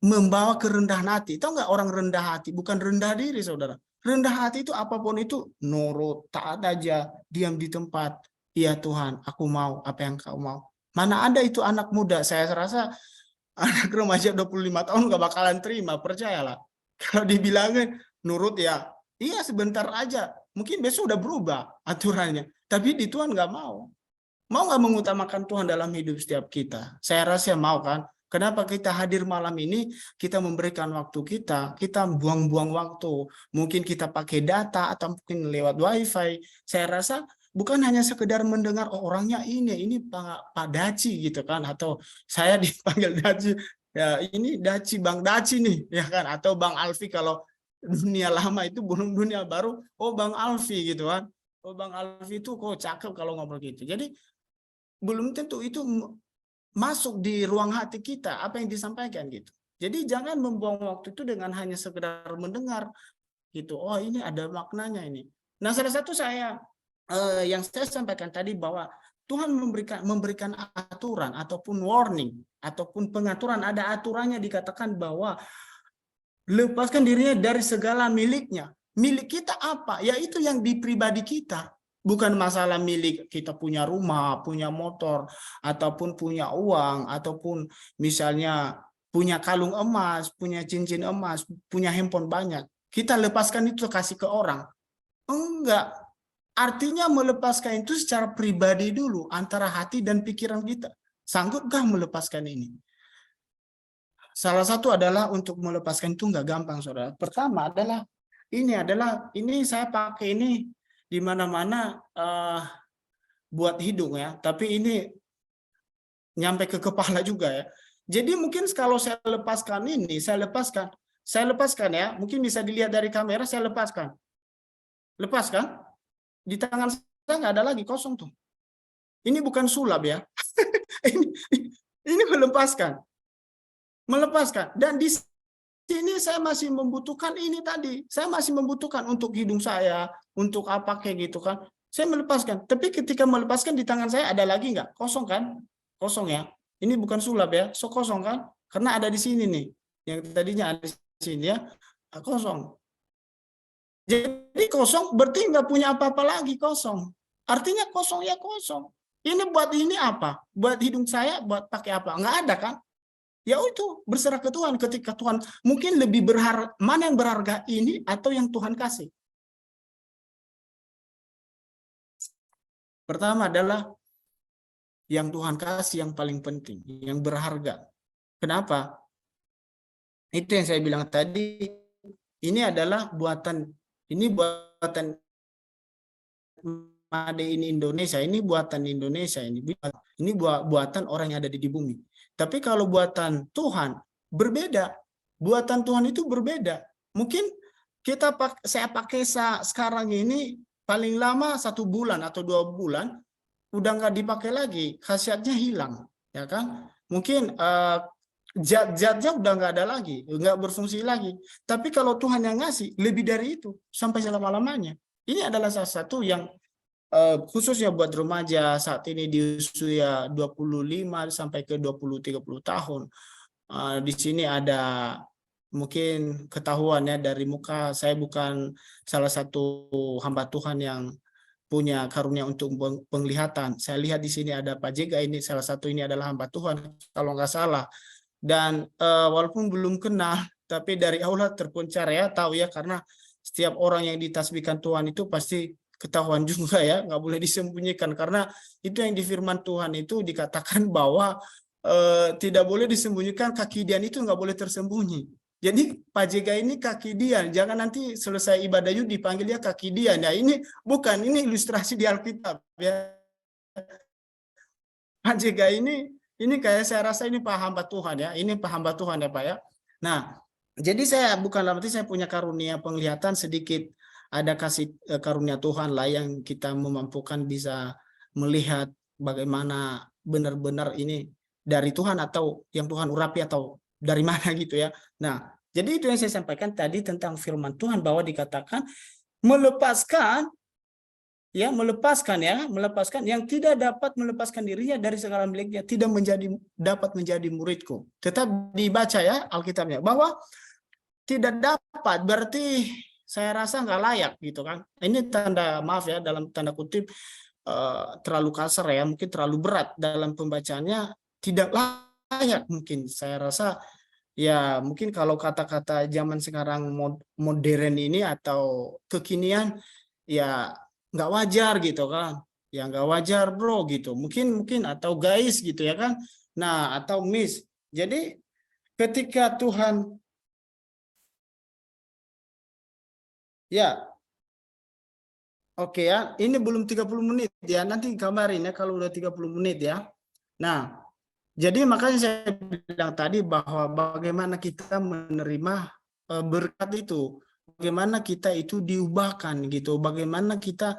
membawa kerendahan hati. Tahu nggak orang rendah hati? Bukan rendah diri, saudara. Rendah hati itu apapun itu nurut, taat aja, diam di tempat. Iya Tuhan, aku mau apa yang kau mau. Mana ada itu anak muda? Saya rasa anak remaja 25 tahun gak bakalan terima, percayalah. Kalau dibilangin nurut ya, iya sebentar aja. Mungkin besok udah berubah aturannya. Tapi di Tuhan gak mau. Mau gak mengutamakan Tuhan dalam hidup setiap kita? Saya rasa mau kan? Kenapa kita hadir malam ini? Kita memberikan waktu kita buang-buang waktu. Mungkin kita pakai data atau mungkin lewat wifi. Saya rasa bukan hanya sekedar mendengar oh, orangnya ini Pak Daci gitu kan, atau saya dipanggil Daci ya, ini Daci Bang Daci nih ya kan, atau Bang Alfi kalau dunia lama itu belum dunia baru, oh Bang Alfi gitu kan, oh Bang Alfi itu kok cakep kalau ngobrol gitu. Jadi belum tentu itu masuk di ruang hati kita apa yang disampaikan gitu. Jadi jangan membuang waktu itu dengan hanya sekedar mendengar gitu. Oh ini ada maknanya ini. Nah salah satu yang saya sampaikan tadi bahwa Tuhan memberikan aturan ataupun warning ataupun pengaturan, ada aturannya, dikatakan bahwa lepaskan dirinya dari segala miliknya. Milik kita apa? Yaitu yang di pribadi kita. Bukan masalah milik kita punya rumah, punya motor, ataupun punya uang, ataupun misalnya punya kalung emas, punya cincin emas, punya handphone banyak. Kita lepaskan itu kasih ke orang. Enggak. Artinya melepaskan itu secara pribadi dulu, antara hati dan pikiran kita. Sanggupkah melepaskan ini? Salah satu adalah untuk melepaskan itu nggak gampang, saudara. Pertama adalah ini saya pakai ini di mana-mana buat hidung ya, tapi ini nyampe ke kepala juga ya. Jadi mungkin kalau saya lepaskan ini, saya lepaskan ya, mungkin bisa dilihat dari kamera, saya lepaskan. Lepaskan. Di tangan saya nggak ada lagi, kosong tuh. Ini bukan sulap ya. ini melepaskan. Dan di sini saya masih membutuhkan ini tadi. Saya masih membutuhkan untuk hidung saya, untuk apa kayak gitu kan. Saya melepaskan. Tapi ketika melepaskan di tangan saya ada lagi nggak? Kosong kan? Kosong ya. Ini bukan sulap ya. So kosong kan? Karena ada di sini nih. Yang tadinya ada di sini ya. Kosong. Jadi kosong berarti nggak punya apa-apa lagi, kosong. Artinya kosong ya kosong. Ini buat ini apa? Buat hidung saya, buat pakai apa? Nggak ada kan? Ya itu berserah ke Tuhan. Ketika Tuhan mungkin lebih berharga, mana yang berharga ini atau yang Tuhan kasih? Pertama adalah yang Tuhan kasih yang paling penting, yang berharga. Kenapa? Itu yang saya bilang tadi. Ini adalah buatan Made in Indonesia, ini buatan Indonesia, ini buatan orang yang ada di bumi. Tapi kalau buatan Tuhan berbeda, buatan Tuhan itu berbeda. Mungkin saya pakai sekarang ini paling lama 1 bulan atau 2 bulan, udah nggak dipakai lagi, khasiatnya hilang, ya kan? Mungkin zat-zatnya udah nggak ada lagi, nggak berfungsi lagi. Tapi kalau Tuhan yang ngasih lebih dari itu sampai selama-lamanya. Ini adalah salah satu yang khususnya buat remaja saat ini di usia 25 sampai ke 20-30 tahun. Di sini ada mungkin ketahuan ya dari muka, saya bukan salah satu hamba Tuhan yang punya karunia untuk penglihatan. Saya lihat di sini ada Pak Jega, ini salah satu, ini adalah hamba Tuhan kalau nggak salah. Dan walaupun belum kenal, tapi dari Allah terpencar ya, tahu ya, karena setiap orang yang ditasbihkan Tuhan itu pasti ketahuan juga ya, nggak boleh disembunyikan, karena itu yang di firman Tuhan itu dikatakan bahwa tidak boleh disembunyikan, kaki Dian itu nggak boleh tersembunyi. Jadi Pak Jega ini kaki Dian, jangan nanti selesai ibadah yuk dipanggil dia kaki Dian. Ya ini bukan, ini ilustrasi di Alkitab ya. Pak Jega ini kayak saya rasa ini Pak hamba Tuhan ya, ini Pak hamba Tuhan ya Pak ya. Nah, jadi saya bukan dalam arti saya punya karunia penglihatan sedikit, ada kasih karunia Tuhan lah yang kita memampukan bisa melihat bagaimana benar-benar ini dari Tuhan atau yang Tuhan urapi atau dari mana gitu ya. Nah, jadi itu yang saya sampaikan tadi tentang firman Tuhan bahwa dikatakan melepaskan melepaskan yang tidak dapat melepaskan dirinya dari segala miliknya tidak dapat menjadi muridku. Tetap dibaca ya Alkitabnya bahwa tidak dapat berarti saya rasa nggak layak gitu kan. Ini tanda maaf ya dalam tanda kutip terlalu kasar ya, mungkin terlalu berat dalam pembacaannya, tidak layak mungkin saya rasa ya, mungkin kalau kata-kata zaman sekarang modern ini atau kekinian ya nggak wajar gitu kan, ya nggak wajar bro gitu, mungkin atau guys gitu ya kan, nah atau miss. Jadi ketika Tuhan ya oke ya, ini belum 30 menit ya, nanti kabarin ya kalau udah 30 menit ya. Nah, jadi makanya saya bilang tadi bahwa bagaimana kita menerima berkat itu, bagaimana kita itu diubahkan gitu, bagaimana kita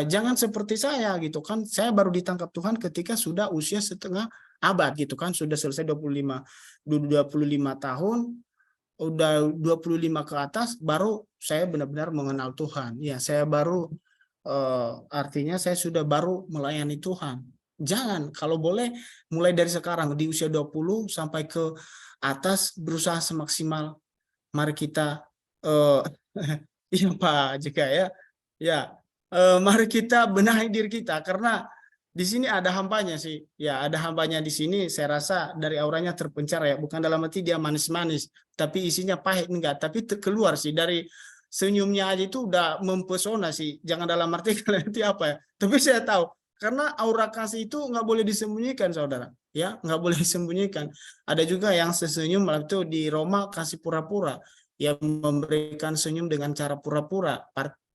jangan seperti saya gitu kan, saya baru ditangkap Tuhan ketika sudah usia setengah abad gitu kan, sudah selesai 25 tahun, udah 25 ke atas baru saya benar-benar mengenal Tuhan. Ya, saya baru artinya saya sudah baru melayani Tuhan. Jangan, kalau boleh mulai dari sekarang di usia 20 sampai ke atas berusaha semaksimal. Mari kita iya Pak Jika ya. Ya, mari kita benahi diri kita karena di sini ada hambanya sih. Ya, ada hambanya di sini. Saya rasa dari auranya terpencar ya. Bukan dalam arti dia manis-manis, tapi isinya pahit enggak. Tapi keluar sih dari senyumnya aja itu udah mempesona sih. Jangan dalam arti nanti apa ya. Tapi saya tahu karena aura kasih itu nggak boleh disembunyikan, saudara. Ya, nggak boleh disembunyikan. Ada juga yang sesenyum itu di Roma kasih pura-pura, yang memberikan senyum dengan cara pura-pura.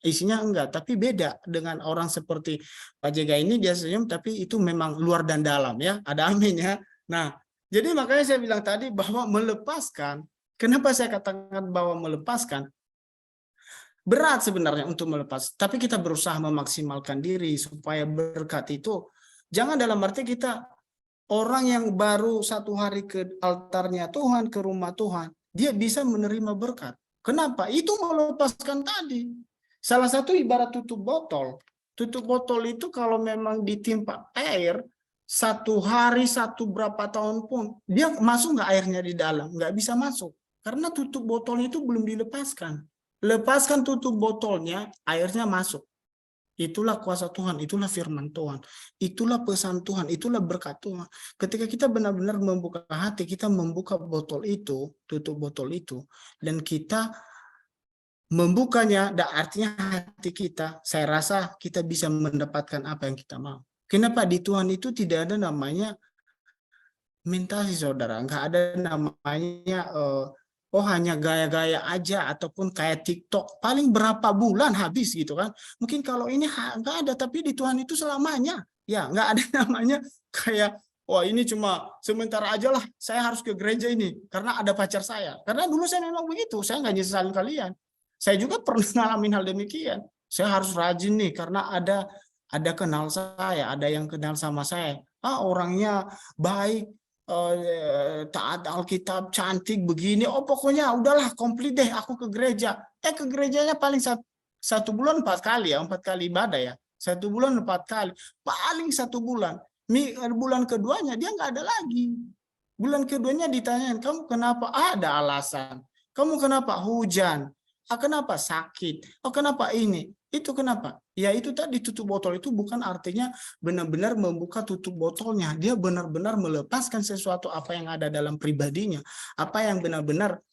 Isinya enggak, tapi beda dengan orang seperti Pak Jega ini, dia senyum tapi itu memang luar dan dalam ya, ada amin ya. Nah, jadi makanya saya bilang tadi bahwa melepaskan, kenapa saya katakan bahwa melepaskan, berat sebenarnya untuk melepas, tapi kita berusaha memaksimalkan diri supaya berkat itu, jangan dalam arti kita orang yang baru 1 hari ke altarnya Tuhan, ke rumah Tuhan, dia bisa menerima berkat. Kenapa? Itu melepaskan tadi. Salah satu ibarat tutup botol. Tutup botol itu kalau memang ditimpa air, 1 hari, berapa tahun pun, dia masuk nggak airnya di dalam? Nggak bisa masuk. Karena tutup botolnya itu belum dilepaskan. Lepaskan tutup botolnya, airnya masuk. Itulah kuasa Tuhan, itulah firman Tuhan, itulah pesan Tuhan, itulah berkat Tuhan. Ketika kita benar-benar membuka hati, kita membuka botol itu, tutup botol itu, dan kita membukanya, artinya hati kita, saya rasa kita bisa mendapatkan apa yang kita mau. Kenapa di Tuhan itu tidak ada namanya minta sih saudara, nggak ada namanya oh hanya gaya-gaya aja ataupun kayak TikTok paling berapa bulan habis gitu kan. Mungkin kalau ini nggak ada, tapi di Tuhan itu selamanya. Ya, nggak ada namanya kayak wah ini cuma sementara aja lah, saya harus ke gereja ini karena ada pacar saya. Karena dulu saya memang begitu, saya nggak nyesalin kalian. Saya juga pernah ngalamin hal demikian. Saya harus rajin nih karena ada kenal saya, ada yang kenal sama saya. Ah, orangnya baik, taat Alkitab, cantik begini, oh pokoknya udahlah komplit deh aku ke gereja. Ke gerejanya paling 1 bulan 4 kali ya, 4 kali ibadah ya, 1 bulan 4 kali, paling 1 bulan. Bulan keduanya dia nggak ada lagi. Bulan keduanya ditanyain, kamu kenapa? Ada alasan. Kamu kenapa? Hujan. Kenapa? Sakit. Oh kenapa ini? Itu kenapa? Ya itu tadi tutup botol itu bukan artinya benar-benar membuka tutup botolnya. Dia benar-benar melepaskan sesuatu apa yang ada dalam pribadinya. Apa yang benar-benar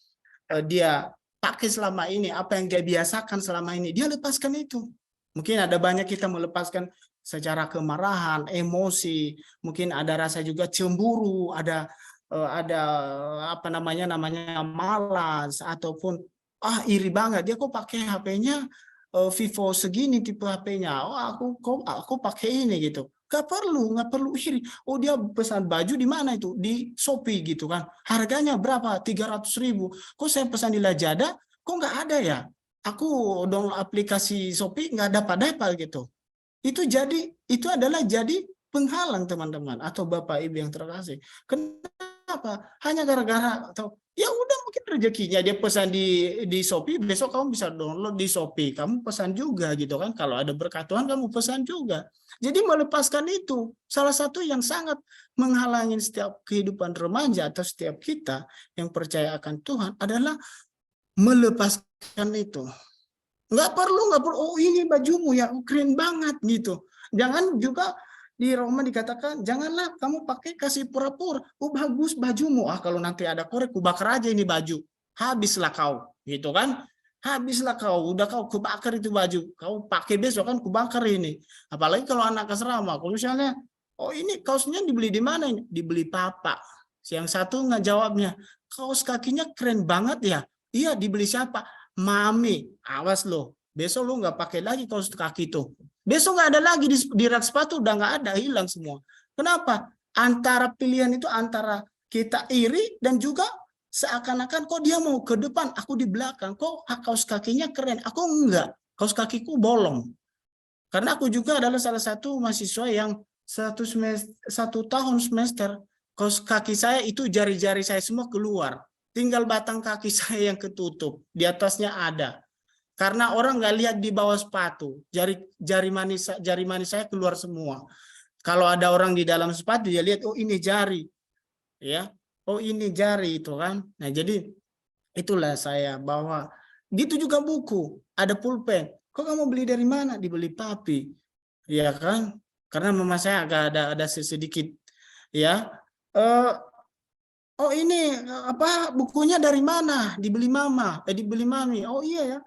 dia pakai selama ini. Apa yang dia biasakan selama ini. Dia lepaskan itu. Mungkin ada banyak kita melepaskan secara kemarahan, emosi. Mungkin ada rasa juga cemburu. Ada apa namanya malas. Ataupun iri banget. Dia kok pakai HP-nya Vivo segini tipe HP-nya. Oh aku pakai ini gitu. Nggak perlu iri. Oh dia pesan baju di mana itu? Di Shopee gitu kan. Harganya berapa? 300.000. Kok saya pesan di Lazada? Kok nggak ada ya? Aku download aplikasi Shopee nggak dapat gitu. Itu adalah jadi penghalang teman-teman atau Bapak Ibu yang terkasih. Kenapa? Hanya gara-gara atau ya udah mungkin rezekinya dia pesan di Shopee, besok kamu bisa download di Shopee, kamu pesan juga gitu kan. Kalau ada berkat Tuhan kamu pesan juga. Jadi melepaskan itu salah satu yang sangat menghalangi setiap kehidupan remaja atau setiap kita yang percaya akan Tuhan adalah melepaskan itu. Nggak perlu, oh ini bajumu ya, keren banget gitu. Jangan juga di Roma dikatakan, janganlah kamu pakai kasih pura-pura, oh bagus bajumu, kalau nanti ada korek, kubakar aja ini baju. Habislah kau, gitu kan. Habislah kau, udah kau kubakar itu baju. Kau pakai besok kan kubakar ini. Apalagi kalau anak asrama, kalau misalnya, oh ini kaosnya dibeli di mana ini? Dibeli papa. Yang satu nggak jawabnya, kaos kakinya keren banget ya. Iya, dibeli siapa? Mami, awas lo. Besok lo nggak pakai lagi kaos kaki itu. Besok nggak ada lagi di rak sepatu, udah nggak ada, hilang semua. Kenapa? Antara pilihan itu antara kita iri dan juga seakan-akan kok dia mau ke depan, aku di belakang. Kok kaos kakinya keren, aku enggak. Kaos kakiku bolong. Karena aku juga adalah salah satu mahasiswa yang satu tahun semester, kaos kaki saya itu jari-jari saya semua keluar. Tinggal batang kaki saya yang ketutup, di atasnya ada. Karena orang nggak lihat di bawah sepatu, jari manis saya keluar semua. Kalau ada orang di dalam sepatu dia lihat, oh ini jari, ya, oh ini jari itu kan. Nah jadi itulah saya bahwa gitu juga buku, ada pulpen. Kok kamu beli dari mana? Dibeli papi, ya kan? Karena mama saya agak ada sedikit, ya. Oh ini apa bukunya dari mana? Dibeli mama, dibeli mami. Oh iya ya.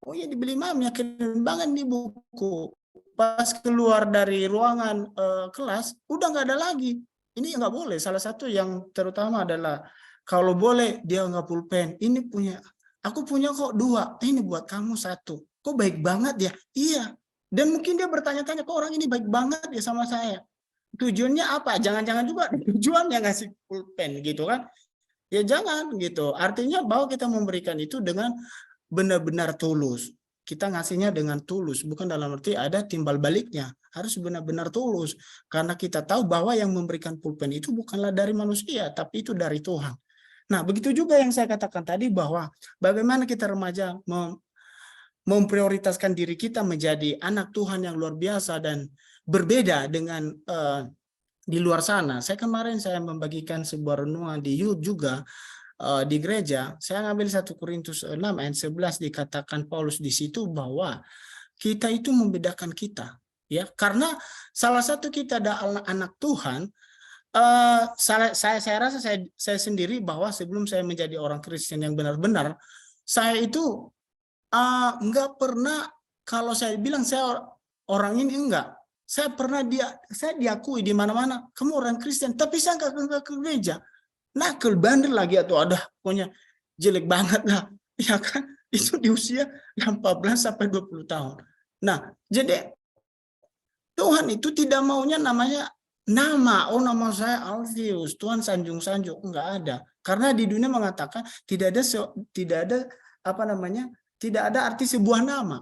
Oh iya dibeli mami, keren banget nih buku. Pas keluar dari ruangan kelas, udah nggak ada lagi. Ini nggak boleh. Salah satu yang terutama adalah kalau boleh dia nggak pulpen. Ini punya, aku punya kok 2. Ini buat kamu 1. Kok baik banget ya? Iya. Dan mungkin dia bertanya-tanya, kok orang ini baik banget ya sama saya? Tujuannya apa? Jangan-jangan juga tujuannya ngasih pulpen gitu kan? Ya jangan gitu. Artinya bahwa kita memberikan itu dengan benar-benar tulus. Kita ngasihnya dengan tulus, bukan dalam arti ada timbal baliknya. Harus benar-benar tulus. Karena kita tahu bahwa yang memberikan pulpen itu bukanlah dari manusia, tapi itu dari Tuhan. Nah, begitu juga yang saya katakan tadi bahwa bagaimana kita remaja memprioritaskan diri kita menjadi anak Tuhan yang luar biasa dan berbeda dengan di luar sana. Kemarin saya membagikan sebuah renungan di YouTube juga di gereja. Saya ngambil 1 Korintus 6 ayat 11 dikatakan Paulus di situ bahwa kita itu membedakan kita, ya. Karena salah satu kita adalah anak Tuhan. Saya rasa saya sendiri bahwa sebelum saya menjadi orang Kristen yang benar-benar, saya itu enggak pernah, kalau saya bilang saya orang ini enggak. Saya diakui di mana-mana, kamu orang Kristen, tapi saya enggak ke gereja. Nakal, bandel lagi atau ada pokoknya jelek banget lah. Ya kan? Itu di usia 14 sampai 20 tahun. Nah, jadi Tuhan itu tidak maunya namanya nama. Oh, nama saya Alfius, Tuhan sanjung-sanjung, enggak ada. Karena di dunia mengatakan tidak ada apa namanya? Tidak ada arti sebuah nama.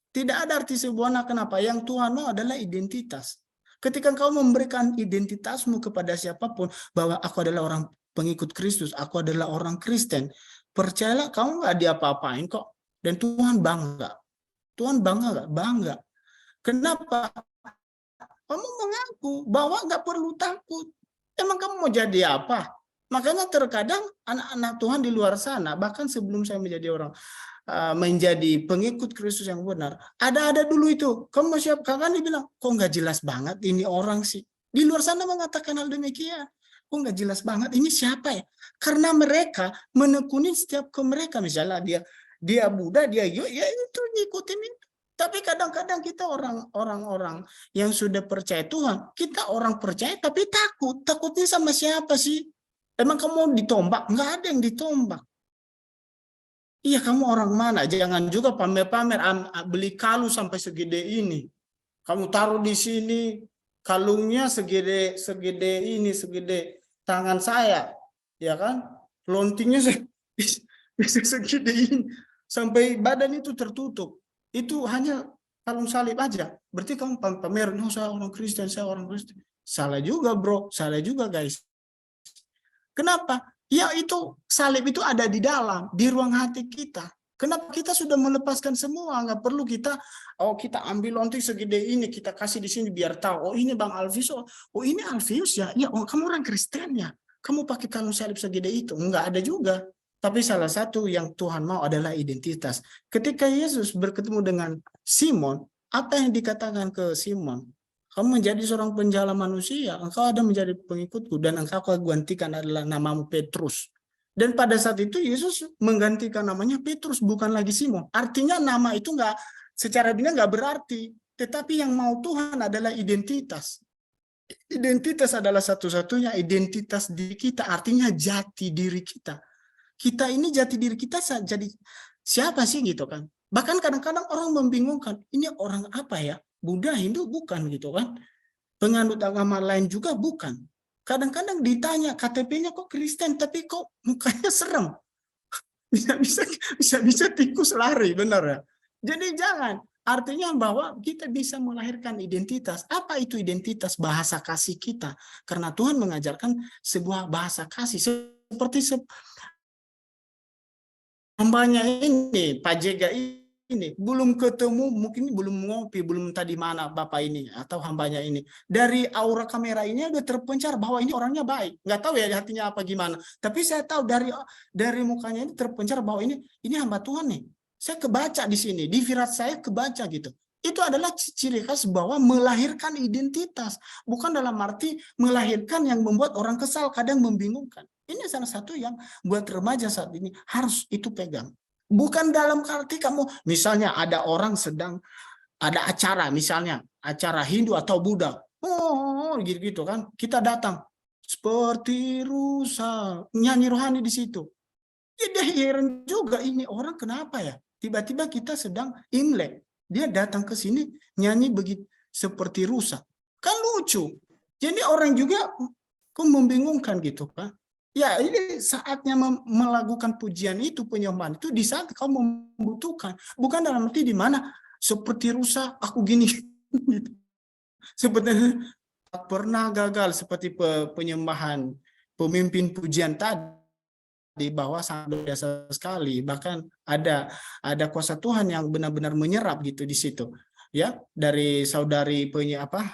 Tidak ada arti sebuah nama. Kenapa? Yang Tuhan mau adalah identitas. Ketika kau memberikan identitasmu kepada siapapun, bahwa aku adalah orang pengikut Kristus, aku adalah orang Kristen, percayalah kamu nggak diapa-apain kok. Dan Tuhan bangga. Tuhan bangga nggak? Bangga. Kenapa? Kamu mengaku bahwa nggak perlu takut. Emang kamu mau jadi apa? Makanya terkadang anak-anak Tuhan di luar sana, bahkan sebelum saya menjadi pengikut Kristus yang benar, ada dulu itu, kamu siap, kakak dibilang, kok nggak jelas banget ini orang sih. Di luar sana mengatakan hal demikian, kok nggak jelas banget ini siapa ya? Karena mereka menekuni setiap ke mereka, misalnya dia Buddha, dia ya itu ngikutin itu. Tapi kadang-kadang kita orang-orang yang sudah percaya Tuhan, kita orang percaya tapi takutnya sama siapa sih? Emang kamu ditombak? Nggak ada yang ditombak. Iya, kamu orang mana? Jangan juga pamer-pamer beli kalung sampai segede ini. Kamu taruh di sini, kalungnya segede tangan saya, ya kan? Lontingnya bisa segede ini, sampai badan itu tertutup. Itu hanya Kalau salib aja, berarti kamu pamer, oh saya orang Kristen, saya orang Kristen. Salah juga bro, salah juga guys. Kenapa? Ya itu salib itu ada di dalam, di ruang hati kita. Kenapa kita sudah melepaskan semua? Nggak perlu kita, oh kita ambil lonti segede ini, kita kasih di sini biar tahu. Oh ini Bang Alfius, oh ini Alfius ya. Ya, oh kamu orang Kristen ya. Kamu pakai kalung salib segede itu. Nggak ada juga. Tapi salah satu yang Tuhan mau adalah identitas. Ketika Yesus bertemu dengan Simon, apa yang dikatakan ke Simon? Kamu menjadi seorang penjala manusia, engkau ada menjadi pengikutku, dan engkau aku gantikan adalah namamu Petrus. Dan pada saat itu Yesus menggantikan namanya Petrus, bukan lagi Simon. Artinya nama itu nggak, secara dunia nggak berarti. Tetapi yang mau Tuhan adalah identitas. Identitas adalah satu-satunya identitas diri kita, artinya jati diri kita. Kita ini jati diri kita jadi siapa sih gitu kan. Bahkan kadang-kadang orang membingungkan, ini orang apa ya? Buddha, Hindu bukan gitu kan. Penganut agama lain juga bukan. Kadang-kadang ditanya KTP-nya kok Kristen tapi kok mukanya serem. Bisa tikus lari, benar ya. Jadi jangan. Artinya bahwa kita bisa melahirkan identitas. Apa itu identitas? Bahasa kasih kita. Karena Tuhan mengajarkan sebuah bahasa kasih. Seperti hambanya ini, Pak Jega ini, belum ketemu, mungkin belum ngopi, belum tadi mana Bapak ini, atau hambanya ini. Dari aura kamera ini udah terpencar bahwa ini orangnya baik. Nggak tahu ya hatinya apa gimana. Tapi saya tahu dari mukanya ini terpencar bahwa ini hamba Tuhan nih. Saya kebaca di sini, di firat saya kebaca gitu. Itu adalah ciri khas bahwa melahirkan identitas. Bukan dalam arti melahirkan yang membuat orang kesal, kadang membingungkan. Ini salah satu yang buat remaja saat ini harus itu pegang. Bukan dalam arti kamu, misalnya ada orang sedang ada acara, misalnya acara Hindu atau Buddha. Oh, gitu kan. Kita datang seperti rusa, nyanyi rohani di situ. Ya dia heran juga, ini orang kenapa ya? Tiba-tiba kita sedang Imlek. Dia datang ke sini nyanyi begitu seperti rusa. Kan lucu. Jadi orang juga kok membingungkan gitu kan. Ya ini saatnya melakukan pujian itu, penyembahan itu di saat kau membutuhkan. Bukan dalam arti di mana seperti rusa aku gini. Seperti pernah gagal seperti penyembahan pemimpin pujian tadi, di bawah sangat biasa sekali, bahkan ada kuasa Tuhan yang benar-benar menyerap gitu di situ ya, dari saudari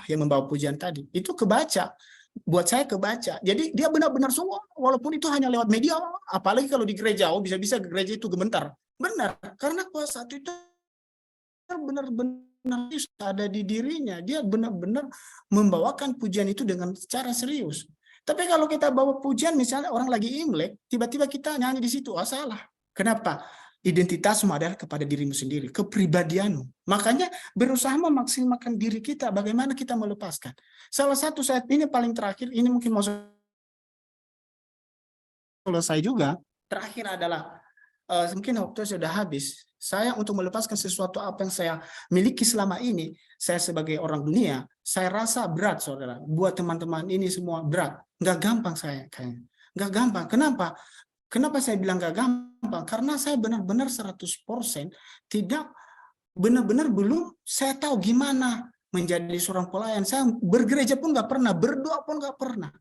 yang membawa pujian tadi itu kebaca, buat saya kebaca. Jadi dia benar-benar semua, walaupun itu hanya lewat media, apalagi kalau di gereja, bisa-bisa ke gereja itu gemetar, benar, karena kuasa itu benar-benar ada di dirinya, dia benar-benar membawakan pujian itu dengan secara serius. Tapi kalau kita bawa pujian, misalnya orang lagi Imlek, tiba-tiba kita nyanyi di situ, salah. Kenapa? Identitasmu adalah kepada dirimu sendiri, kepribadianmu. Makanya berusaha memaksimalkan diri kita, bagaimana kita melepaskan. Salah satu saat ini paling terakhir, ini mungkin mau selesai juga. Terakhir adalah, mungkin waktu sudah habis. Saya untuk melepaskan sesuatu apa yang saya miliki selama ini, saya sebagai orang dunia, saya rasa berat, saudara. Buat teman-teman ini semua berat. Nggak gampang saya kayaknya. Nggak gampang. Kenapa? Kenapa saya bilang nggak gampang? Karena saya benar-benar 100% tidak, benar-benar belum saya tahu gimana menjadi seorang pelayan. Saya bergereja pun nggak pernah, berdoa pun nggak pernah.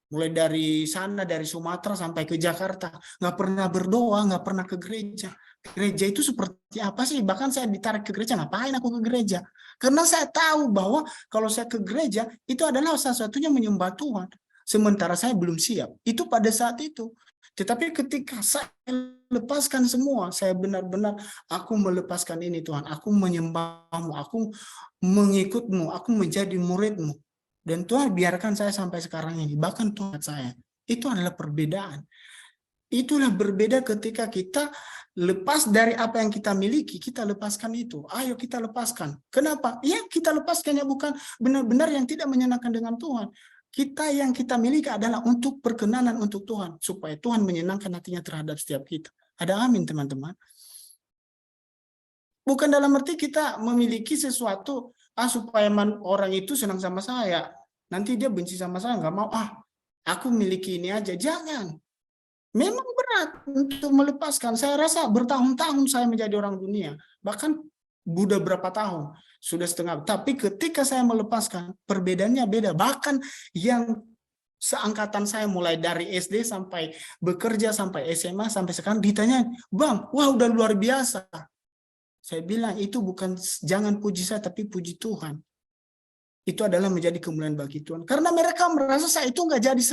Mulai dari sana, dari Sumatera sampai ke Jakarta, nggak pernah berdoa, nggak pernah ke gereja. Gereja itu seperti apa sih? Bahkan saya ditarik ke gereja, ngapain aku ke gereja? Karena saya tahu bahwa kalau saya ke gereja, itu adalah salah-satunya menyembah Tuhan. Sementara saya belum siap. Itu pada saat itu. Tetapi ketika saya lepaskan semua, saya benar-benar, aku melepaskan ini Tuhan. Aku menyembahmu, aku mengikutmu, aku menjadi muridmu. Dan Tuhan biarkan saya sampai sekarang ini. Bahkan Tuhan saya. Itu adalah perbedaan. Itulah berbeda ketika kita lepas dari apa yang kita miliki, kita lepaskan itu. Ayo kita lepaskan. Kenapa? Ya kita lepaskannya bukan benar-benar yang tidak menyenangkan dengan Tuhan. Kita yang kita miliki adalah untuk perkenanan untuk Tuhan. Supaya Tuhan menyenangkan hatinya terhadap setiap kita. Ada amin teman-teman. Bukan dalam arti kita memiliki sesuatu supaya orang itu senang sama saya. Nanti dia benci sama saya, nggak mau. Aku miliki ini aja. Jangan. Memang berat untuk melepaskan. Saya rasa bertahun-tahun saya menjadi orang dunia. Bahkan udah berapa tahun, sudah setengah. Tapi ketika saya melepaskan, perbedaannya beda. Bahkan yang seangkatan saya mulai dari SD sampai bekerja sampai SMA sampai sekarang ditanya, Bang, wah udah luar biasa. Saya bilang itu bukan, jangan puji saya tapi puji Tuhan. Itu adalah menjadi kemuliaan bagi Tuhan. Karena mereka merasa saya itu nggak jadi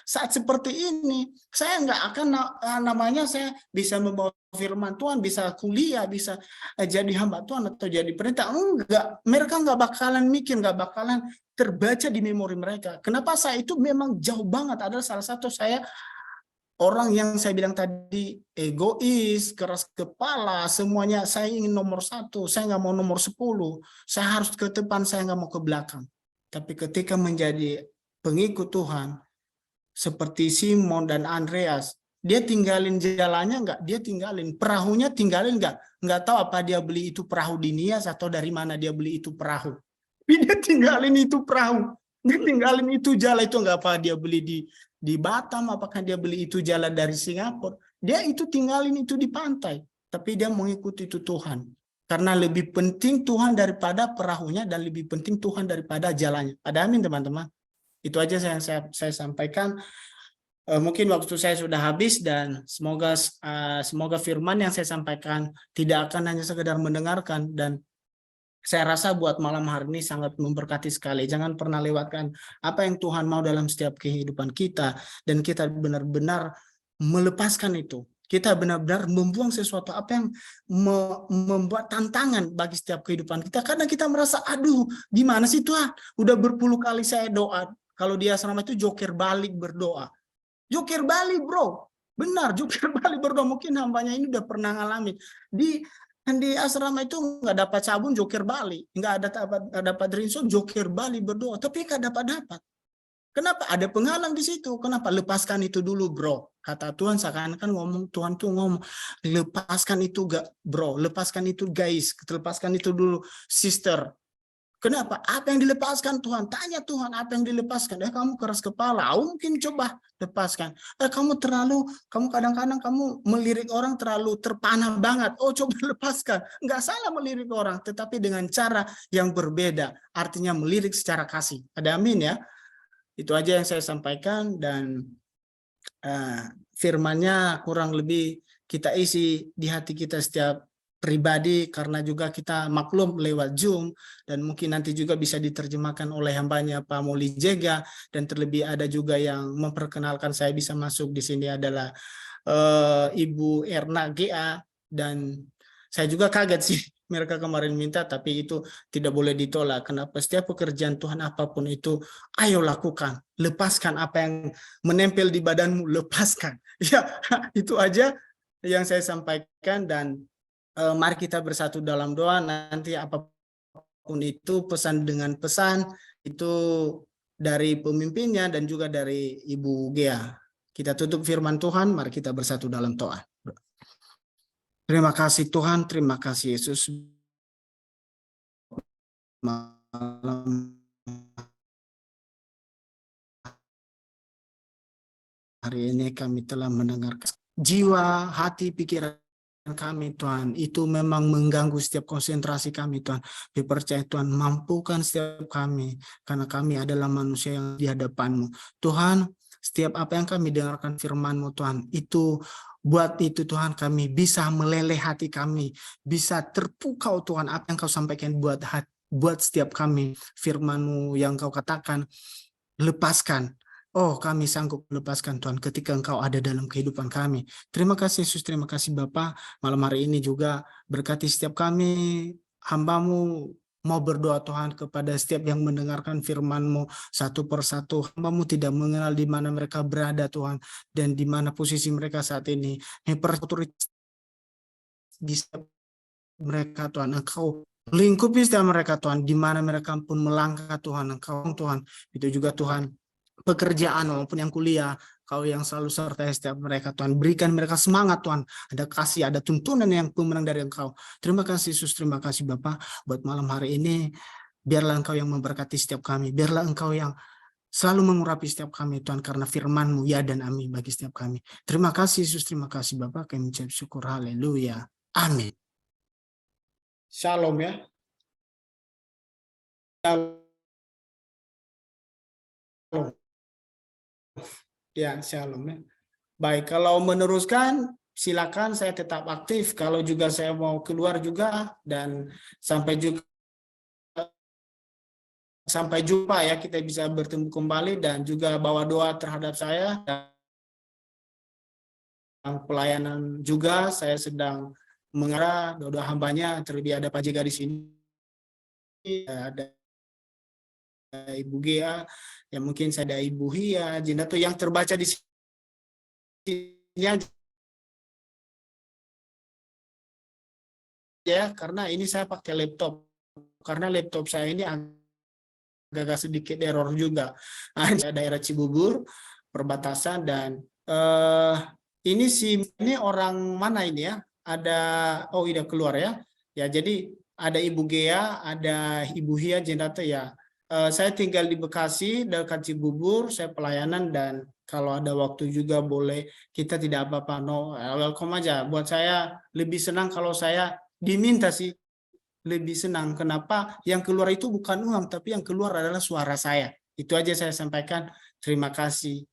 saat seperti ini. Saya nggak akan namanya saya bisa membawa firman Tuhan, bisa kuliah, bisa jadi hamba Tuhan atau jadi pendeta. Enggak, mereka nggak bakalan mikir, nggak bakalan terbaca di memori mereka. Kenapa saya itu memang jauh banget. Adalah salah satu saya orang yang saya bilang tadi egois, keras kepala, semuanya saya ingin nomor 1, saya nggak mau nomor 10, saya harus ke depan, saya nggak mau ke belakang. Tapi ketika menjadi pengikut Tuhan, seperti Simon dan Andreas, dia tinggalin jalannya nggak? Dia tinggalin perahunya, tinggalin nggak tahu apa dia beli itu perahu di Nias atau dari mana dia beli itu perahu. Tapi dia tinggalin itu perahu, dia tinggalin itu jalan itu nggak apa dia beli di Batam, apakah dia beli itu jalan dari Singapura, dia itu tinggalin itu di pantai, tapi dia mengikuti itu Tuhan, karena lebih penting Tuhan daripada perahunya dan lebih penting Tuhan daripada jalannya. Ada amin teman-teman. Itu aja yang saya sampaikan. Mungkin waktu saya sudah habis dan semoga firman yang saya sampaikan tidak akan hanya sekedar mendengarkan, dan saya rasa buat malam hari ini sangat memberkati sekali. Jangan pernah lewatkan apa yang Tuhan mau dalam setiap kehidupan kita. Dan kita benar-benar melepaskan itu. Kita benar-benar membuang sesuatu apa yang membuat tantangan bagi setiap kehidupan kita. Karena kita merasa, aduh gimana sih Tuhan? Udah berpuluh kali saya doa. Kalau di asrama itu joker balik berdoa. Joker balik bro. Benar, joker balik berdoa. Mungkin hambanya ini udah pernah ngalamin. Di asrama itu nggak dapat sabun joker Bali, nggak dapat rinso joker Bali berdoa, tapi nggak dapat. Kenapa? Ada penghalang di situ. Kenapa? Lepaskan itu dulu bro. Kata Tuhan seakan-akan ngomong, Tuhan tuh ngomong, lepaskan itu gak bro, lepaskan itu guys, lepaskan itu dulu sister. Kenapa? Apa yang dilepaskan Tuhan? Tanya Tuhan apa yang dilepaskan. Kamu keras kepala, mungkin coba lepaskan. Kamu kadang-kadang kamu melirik orang terlalu terpana banget. Coba lepaskan. Nggak salah melirik orang, tetapi dengan cara yang berbeda. Artinya melirik secara kasih. Ada amin ya? Itu aja yang saya sampaikan, dan firman-Nya kurang lebih kita isi di hati kita setiap pribadi, karena juga kita maklum lewat Zoom, dan mungkin nanti juga bisa diterjemahkan oleh hambanya Pak Moli Jega, dan terlebih ada juga yang memperkenalkan saya bisa masuk di sini adalah Ibu Erna GA, dan saya juga kaget sih mereka kemarin minta, tapi itu tidak boleh ditolak. Kenapa? Setiap pekerjaan Tuhan apapun itu, ayo lakukan, lepaskan apa yang menempel di badanmu, lepaskan. Ya, itu aja yang saya sampaikan, dan mari kita bersatu dalam doa. Nanti apapun itu pesan dengan pesan itu dari pemimpinnya dan juga dari Ibu Gea. Kita tutup firman Tuhan, mari kita bersatu dalam doa. Terima kasih Tuhan, terima kasih Yesus. Malam hari ini kami telah mendengarkan jiwa, hati, pikiran kami Tuhan, itu memang mengganggu setiap konsentrasi kami Tuhan. Dipercaya Tuhan, mampukan setiap kami, karena kami adalah manusia yang di hadapan-Mu. Tuhan, setiap apa yang kami dengarkan firman-Mu Tuhan, itu buat itu Tuhan kami bisa meleleh hati kami, bisa terpukau Tuhan apa yang Kau sampaikan buat setiap kami. Firman-Mu yang Kau katakan, lepaskan. Kami sanggup melepaskan Tuhan ketika Engkau ada dalam kehidupan kami. Terima kasih Yesus, terima kasih Bapa. Malam hari ini juga berkati setiap kami, hamba-Mu mau berdoa Tuhan kepada setiap yang mendengarkan firman-Mu satu persatu. Hamba-Mu tidak mengenal di mana mereka berada Tuhan, dan di mana posisi mereka saat ini. Di setiap mereka Tuhan, Engkau lingkupi setiap mereka Tuhan, di mana mereka pun melangkah Tuhan, Engkau Tuhan. Itu juga Tuhan, pekerjaan maupun yang kuliah, Kau yang selalu sertai setiap mereka Tuhan. Berikan mereka semangat Tuhan. Ada kasih, ada tuntunan yang pemenang dari Engkau. Terima kasih Yesus, terima kasih Bapa. Buat malam hari ini, biarlah Engkau yang memberkati setiap kami. Biarlah Engkau yang selalu mengurapi setiap kami Tuhan, karena firman-Mu ya dan amin bagi setiap kami. Terima kasih Yesus, terima kasih Bapa. Kami mengucap syukur, haleluya, amin. Shalom ya. Shalom. Ya, shalom ya. Baik, kalau meneruskan silakan, saya tetap aktif. Kalau juga saya mau keluar juga, dan sampai jumpa ya, kita bisa bertemu kembali, dan juga bawa doa terhadap saya dan pelayanan juga. Saya sedang mengarah doa hambanya, terlebih ada Pak Jega di sini, ada Ibu Gea, yang mungkin saya ada Ibu Hia, Jindato yang terbaca di sini ya, karena ini saya pakai laptop, karena laptop saya ini agak sedikit error juga. Daerah Cibubur, perbatasan, dan ini orang mana ini ya? Ada, oh udah keluar ya. Ya, jadi ada Ibu Gea, ada Ibu Hia, Jendato ya. Saya tinggal di Bekasi, dekat Cibubur, saya pelayanan, dan kalau ada waktu juga boleh, kita tidak apa-apa, no, welcome aja. Buat saya lebih senang kalau saya diminta sih, lebih senang. Kenapa? Yang keluar itu bukan uang, tapi yang keluar adalah suara saya. Itu aja saya sampaikan. Terima kasih.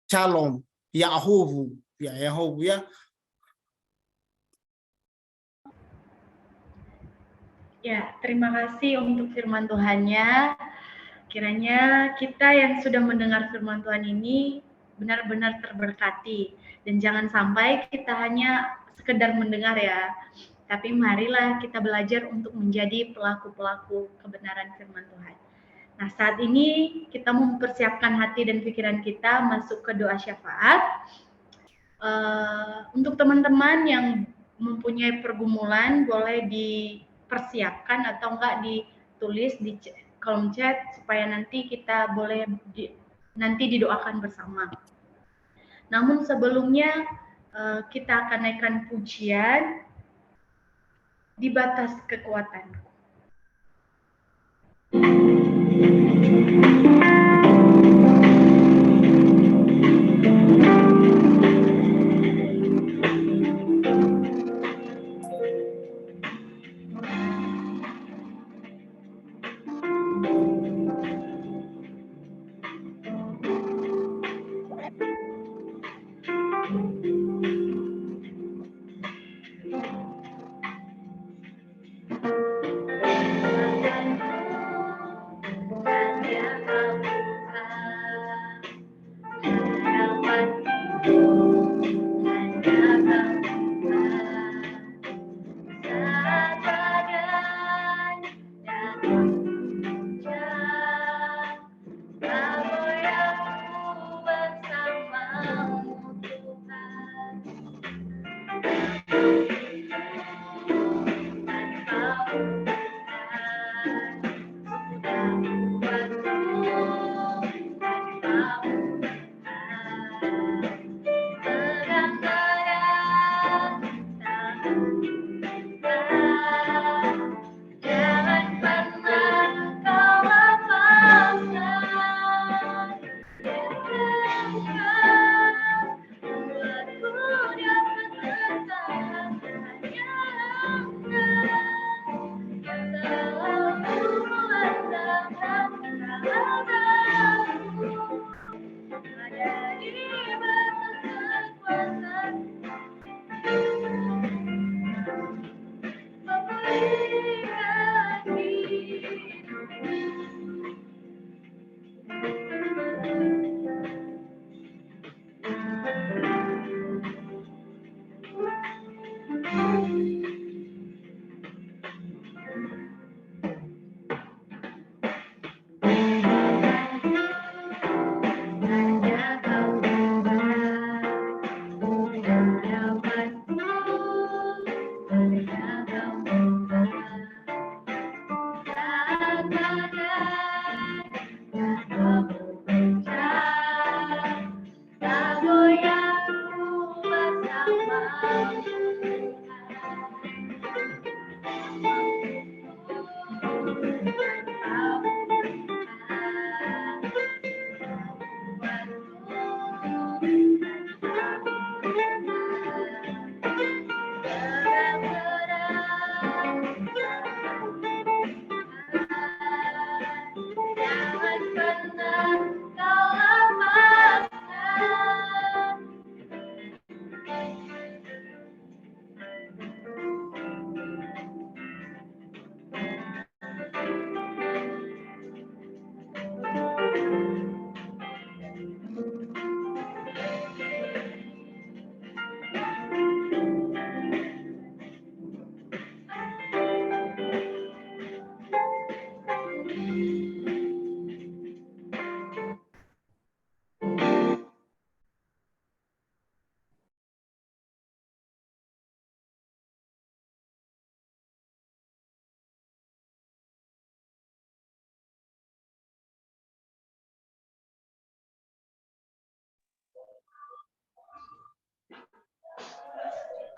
Shalom. Yahowu. Ya, Yahowu ya. Ya, terima kasih untuk firman Tuhannya. Kiranya kita yang sudah mendengar firman Tuhan ini benar-benar terberkati. Dan jangan sampai kita hanya sekedar mendengar ya. Tapi marilah kita belajar untuk menjadi pelaku-pelaku kebenaran firman Tuhan. Nah, saat ini kita mempersiapkan hati dan pikiran kita masuk ke doa syafaat. Untuk teman-teman yang mempunyai pergumulan, boleh dipersiapkan atau enggak ditulis di kolom chat supaya nanti kita boleh nanti didoakan bersama. Namun sebelumnya kita akan naikkan pujian di batas kekuatanku.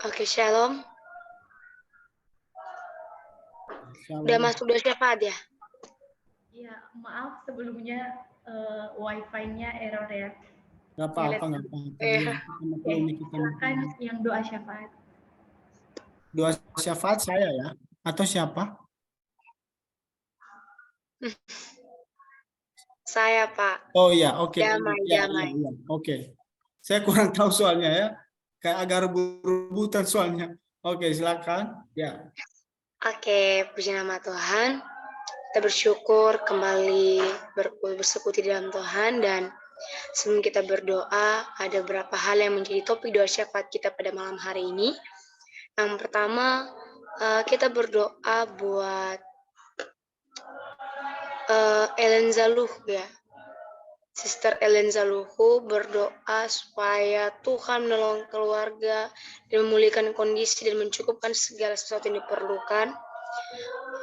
Oke, shalom. Udah Shalom. masuk 2 syafaat ya? Iya, maaf sebelumnya wifi-nya error ya. Nggak apa-apa, nggak apa-apa. Ya, kita maklumi, kita Silakan maklumi. yang doa syafaat. Doa syafaat saya ya? Atau siapa? Saya, Pak. Oh iya, oke. Damai, Ya, damai. ya, oke. Saya kurang tahu soalnya ya. Kayak agak rebut-rebutan soalnya. Oke, silakan. Ya. Oke, puji nama Tuhan. Kita bersyukur kembali bersekutu di dalam Tuhan, dan sebelum kita berdoa, ada beberapa hal yang menjadi topik doa syafaat kita pada malam hari ini. Yang pertama, kita berdoa buat Ellen Zaluh ya. Sister Ellen Zaluhu berdoa supaya Tuhan menolong keluarga dan memulihkan kondisi dan mencukupkan segala sesuatu yang diperlukan.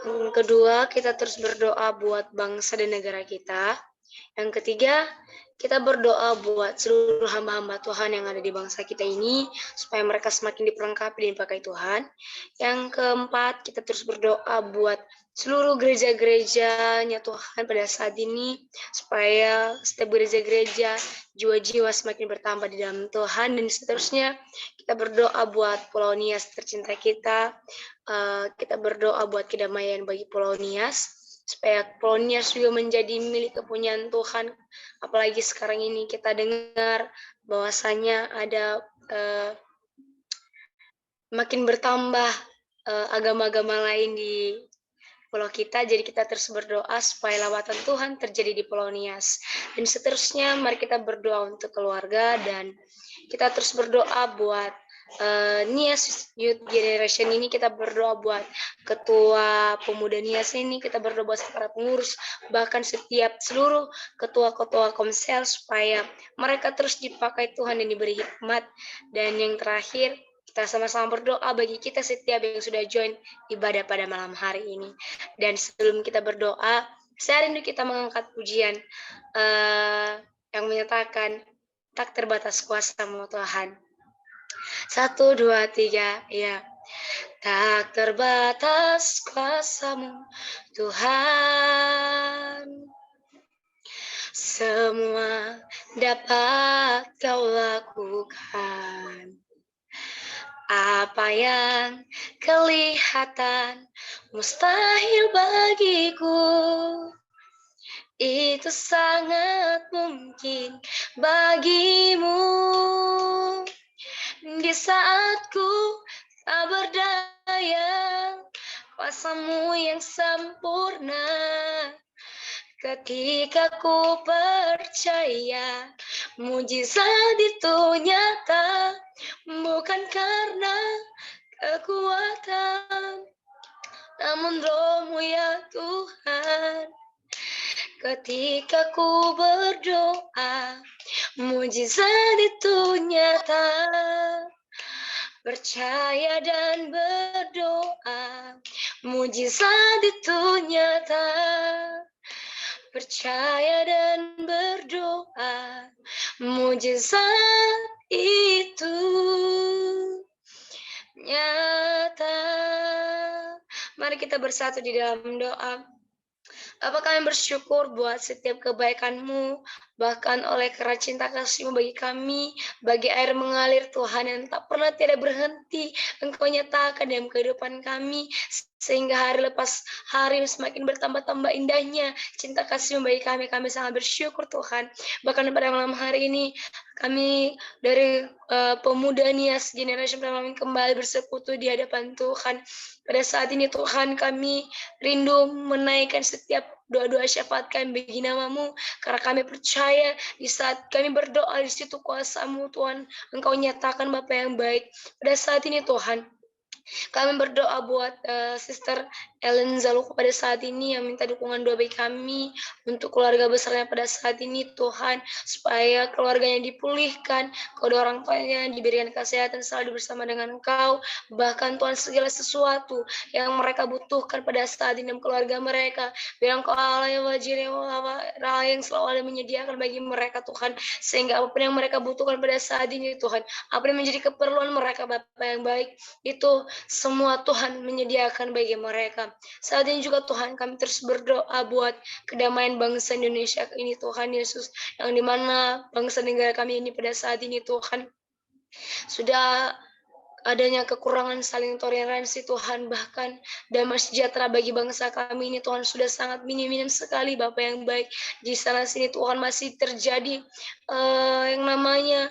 Yang kedua, kita terus berdoa buat bangsa dan negara kita. Yang ketiga, kita berdoa buat seluruh hamba-hamba Tuhan yang ada di bangsa kita ini, supaya mereka semakin diperlengkapi dan dipakai Tuhan. Yang keempat, kita terus berdoa buat seluruh gereja-gerejanya Tuhan pada saat ini, supaya setiap gereja-gereja jiwa-jiwa semakin bertambah di dalam Tuhan. Dan seterusnya, kita berdoa buat Pulau Nias tercinta kita. Kita berdoa buat kedamaian bagi Pulau Nias, supaya Pulau Nias juga menjadi milik kepunyaan Tuhan. Apalagi sekarang ini kita dengar bahwasanya ada makin bertambah agama-agama lain di pulau kita. Jadi kita terus berdoa supaya lawatan Tuhan terjadi di Pulau Nias. Dan seterusnya, mari kita berdoa untuk keluarga, dan kita terus berdoa buat Nias Youth Generation ini. Kita berdoa buat ketua pemuda Nias ini, kita berdoa buat para pengurus, bahkan setiap seluruh ketua-ketua komsel, supaya mereka terus dipakai Tuhan dan diberi hikmat. Dan yang terakhir, kita sama-sama berdoa bagi kita setiap yang sudah join ibadah pada malam hari ini. Dan sebelum kita berdoa, saya rindu kita mengangkat pujian yang menyatakan tak terbatas kuasa-Mu Tuhan. 1, 2, 3, ya. Tak terbatas kuasa-Mu Tuhan, semua dapat Kau lakukan. Apa yang kelihatan mustahil bagiku, itu sangat mungkin bagimu. Di saat ku tak berdaya, kuasa-Mu yang sempurna. Ketika ku percaya, mujizat itu nyata, bukan karena kekuatan, namun Roh-Mu ya Tuhan. Ketika ku berdoa, mujizat itu nyata. Percaya dan berdoa, mujizat itu nyata. Percaya dan berdoa, mujizat itu nyata. Mari kita bersatu di dalam doa. Bapa, kami bersyukur buat setiap kebaikan-Mu, bahkan oleh karena cinta kasih-Mu bagi kami, bagi air mengalir Tuhan yang tak pernah tiada berhenti, Engkau nyatakan dalam kehidupan kami, sehingga hari lepas hari semakin bertambah-tambah indahnya cinta kasih-Mu bagi kami sangat bersyukur Tuhan. Bahkan pada malam hari ini, kami dari pemuda Nias Generation kembali bersekutu di hadapan Tuhan. Pada saat ini Tuhan, kami rindu menaikkan setiap doa-doa syafaat kami bagi nama-Mu, karena kami percaya di saat kami berdoa, di situ kuasa-Mu Tuhan, Engkau nyatakan Bapa yang baik. Pada saat ini Tuhan, Kami berdoa buat Sister Ellen Zaluku pada saat ini yang minta dukungan doa bagi kami untuk keluarga besarnya pada saat ini, Tuhan, supaya keluarganya dipulihkan, kedua orang tuanya diberikan kesehatan, selalu bersama dengan Engkau, bahkan Tuhan segala sesuatu yang mereka butuhkan pada saat ini dalam keluarga mereka, biar Engkau Allah yang wajib yang selalu ada menyediakan bagi mereka, Tuhan, sehingga apapun yang mereka butuhkan pada saat ini, Tuhan, apa yang menjadi keperluan mereka, Bapa yang baik, itu semua Tuhan menyediakan bagi mereka. Saat ini juga Tuhan, kami terus berdoa buat kedamaian bangsa Indonesia ini, Tuhan Yesus, yang dimana bangsa negara kami ini pada saat ini, Tuhan, sudah adanya kekurangan saling toleransi, Tuhan, bahkan damai sejahtera bagi bangsa kami ini, Tuhan, sudah sangat minim sekali, Bapak yang baik. Di sana sini, Tuhan, masih terjadi yang namanya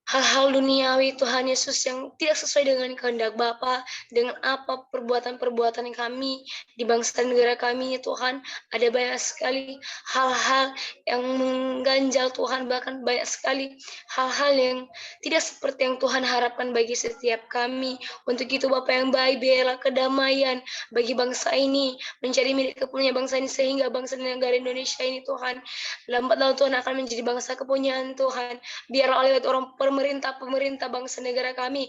hal-hal duniawi, Tuhan Yesus, yang tidak sesuai dengan kehendak Bapa, dengan apa perbuatan-perbuatan kami di bangsa negara kami, Tuhan, ada banyak sekali hal-hal yang mengganjal, Tuhan, bahkan banyak sekali hal-hal yang tidak seperti yang Tuhan harapkan bagi setiap kami. Untuk itu, Bapa yang baik, biarlah kedamaian bagi bangsa ini menjadi milik kepunyaan bangsa ini, sehingga bangsa negara Indonesia ini, Tuhan, lambat laun Tuhan akan menjadi bangsa kepunyaan, Tuhan. Biarlah oleh orang pemerintah bangsa negara kami,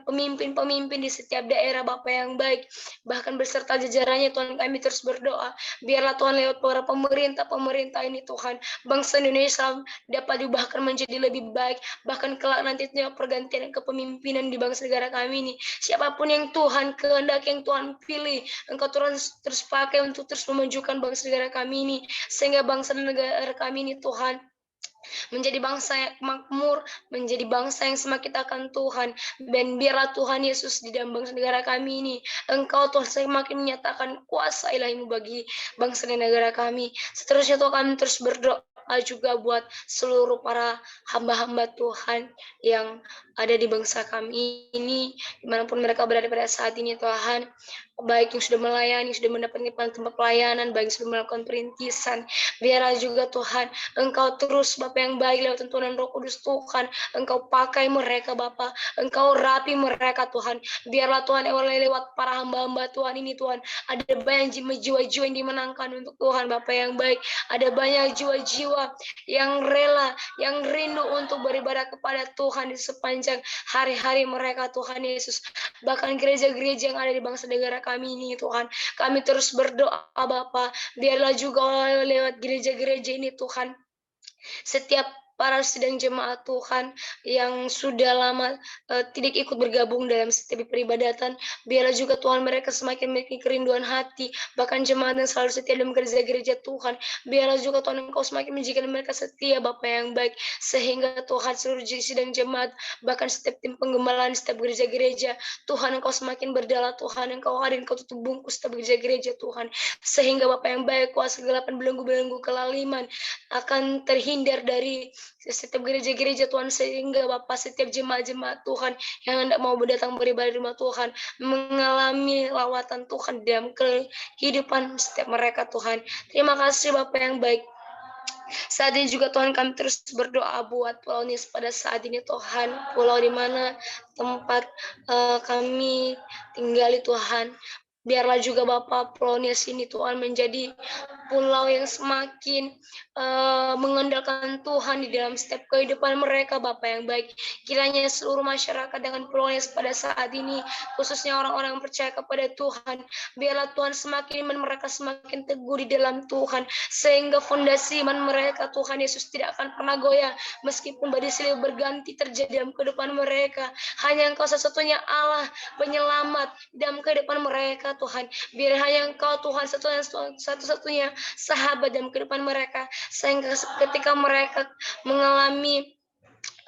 pemimpin di setiap daerah, Bapa yang baik, bahkan beserta jajarannya, Tuhan, kami terus berdoa, biarlah Tuhan lewat para pemerintah ini, Tuhan, bangsa Indonesia dapat diubahkan menjadi lebih baik, bahkan kelak nantinya pergantian kepemimpinan di bangsa negara kami ini, siapapun yang Tuhan kehendak, yang Tuhan pilih, Engkau terus pakai untuk terus memajukan bangsa negara kami ini, sehingga bangsa negara kami ini, Tuhan, menjadi bangsa yang makmur, menjadi bangsa yang semakin akan Tuhan. Dan biarlah Tuhan Yesus di dalam bangsa negara kami ini, Engkau Tuhan semakin menyatakan kuasa ilahi-Mu bagi bangsa dan negara kami. Seterusnya Tuhan, kami terus berdoa juga buat seluruh para hamba-hamba Tuhan yang ada di bangsa kami ini, dimanapun mereka berada pada saat ini, Tuhan, baik yang sudah melayani, sudah mendapatkan tempat pelayanan, baik yang sudah melakukan perintisan, biarlah juga Tuhan, Engkau terus, Bapa yang baik, lewat tuntunan Roh Kudus, Tuhan, Engkau pakai mereka, Bapa, Engkau rapi mereka, Tuhan, biarlah Tuhan, lewat para hamba-hamba Tuhan ini, Tuhan, ada banyak jiwa-jiwa yang dimenangkan untuk Tuhan, Bapa yang baik, ada banyak jiwa-jiwa yang rela, yang rindu untuk beribadah kepada Tuhan di sepanjang hari-hari mereka, Tuhan Yesus. Bahkan gereja-gereja yang ada di bangsa negara kami ini, Tuhan, kami terus berdoa, Bapa, biarlah juga lewat gereja-gereja ini, Tuhan, setiap para sidang jemaat Tuhan yang sudah lama tidak ikut bergabung dalam setiap peribadatan, biarlah juga Tuhan mereka semakin memiliki kerinduan hati, bahkan jemaat yang selalu setia dalam gereja-gereja Tuhan, biarlah juga Tuhan Engkau semakin menjadikan mereka setia, Bapa yang baik, sehingga Tuhan seluruh sidang jemaat, bahkan setiap tim penggembalaan, setiap gereja-gereja, Tuhan Engkau semakin berdala, Tuhan Engkau hadir, Engkau tutup bungkus setiap gereja-gereja Tuhan, sehingga Bapa yang baik, kuasa kegelapan, belenggu-belenggu kelaliman akan terhindar dari setiap gereja-gereja Tuhan, sehingga Bapak setiap jemaat-jemaat Tuhan yang hendak mau berdatang beribadah di rumah Tuhan mengalami lawatan Tuhan dalam kehidupan setiap mereka, Tuhan. Terima kasih Bapak yang baik. Saat ini juga Tuhan, kami terus berdoa buat Pulau Nias pada saat ini, Tuhan, pulau di mana tempat kami tinggali, Tuhan. Biarlah juga Bapak Pulau Nias ini, Tuhan, menjadi pulau yang semakin mengandalkan Tuhan di dalam setiap kehidupan mereka, Bapak yang baik. Kiranya seluruh masyarakat dengan Pulau Nias pada saat ini, khususnya orang-orang yang percaya kepada Tuhan, biarlah Tuhan semakin iman mereka semakin teguh di dalam Tuhan, sehingga fondasi iman mereka, Tuhan Yesus, tidak akan pernah goyah meskipun badai silih berganti terjadi dalam kehidupan mereka. Hanya Engkau satu-satunya Allah penyelamat dalam kehidupan mereka, Tuhan. Biar hanya Engkau, Tuhan, satu-satunya sahabat dalam kehidupan mereka, sehingga ketika mereka mengalami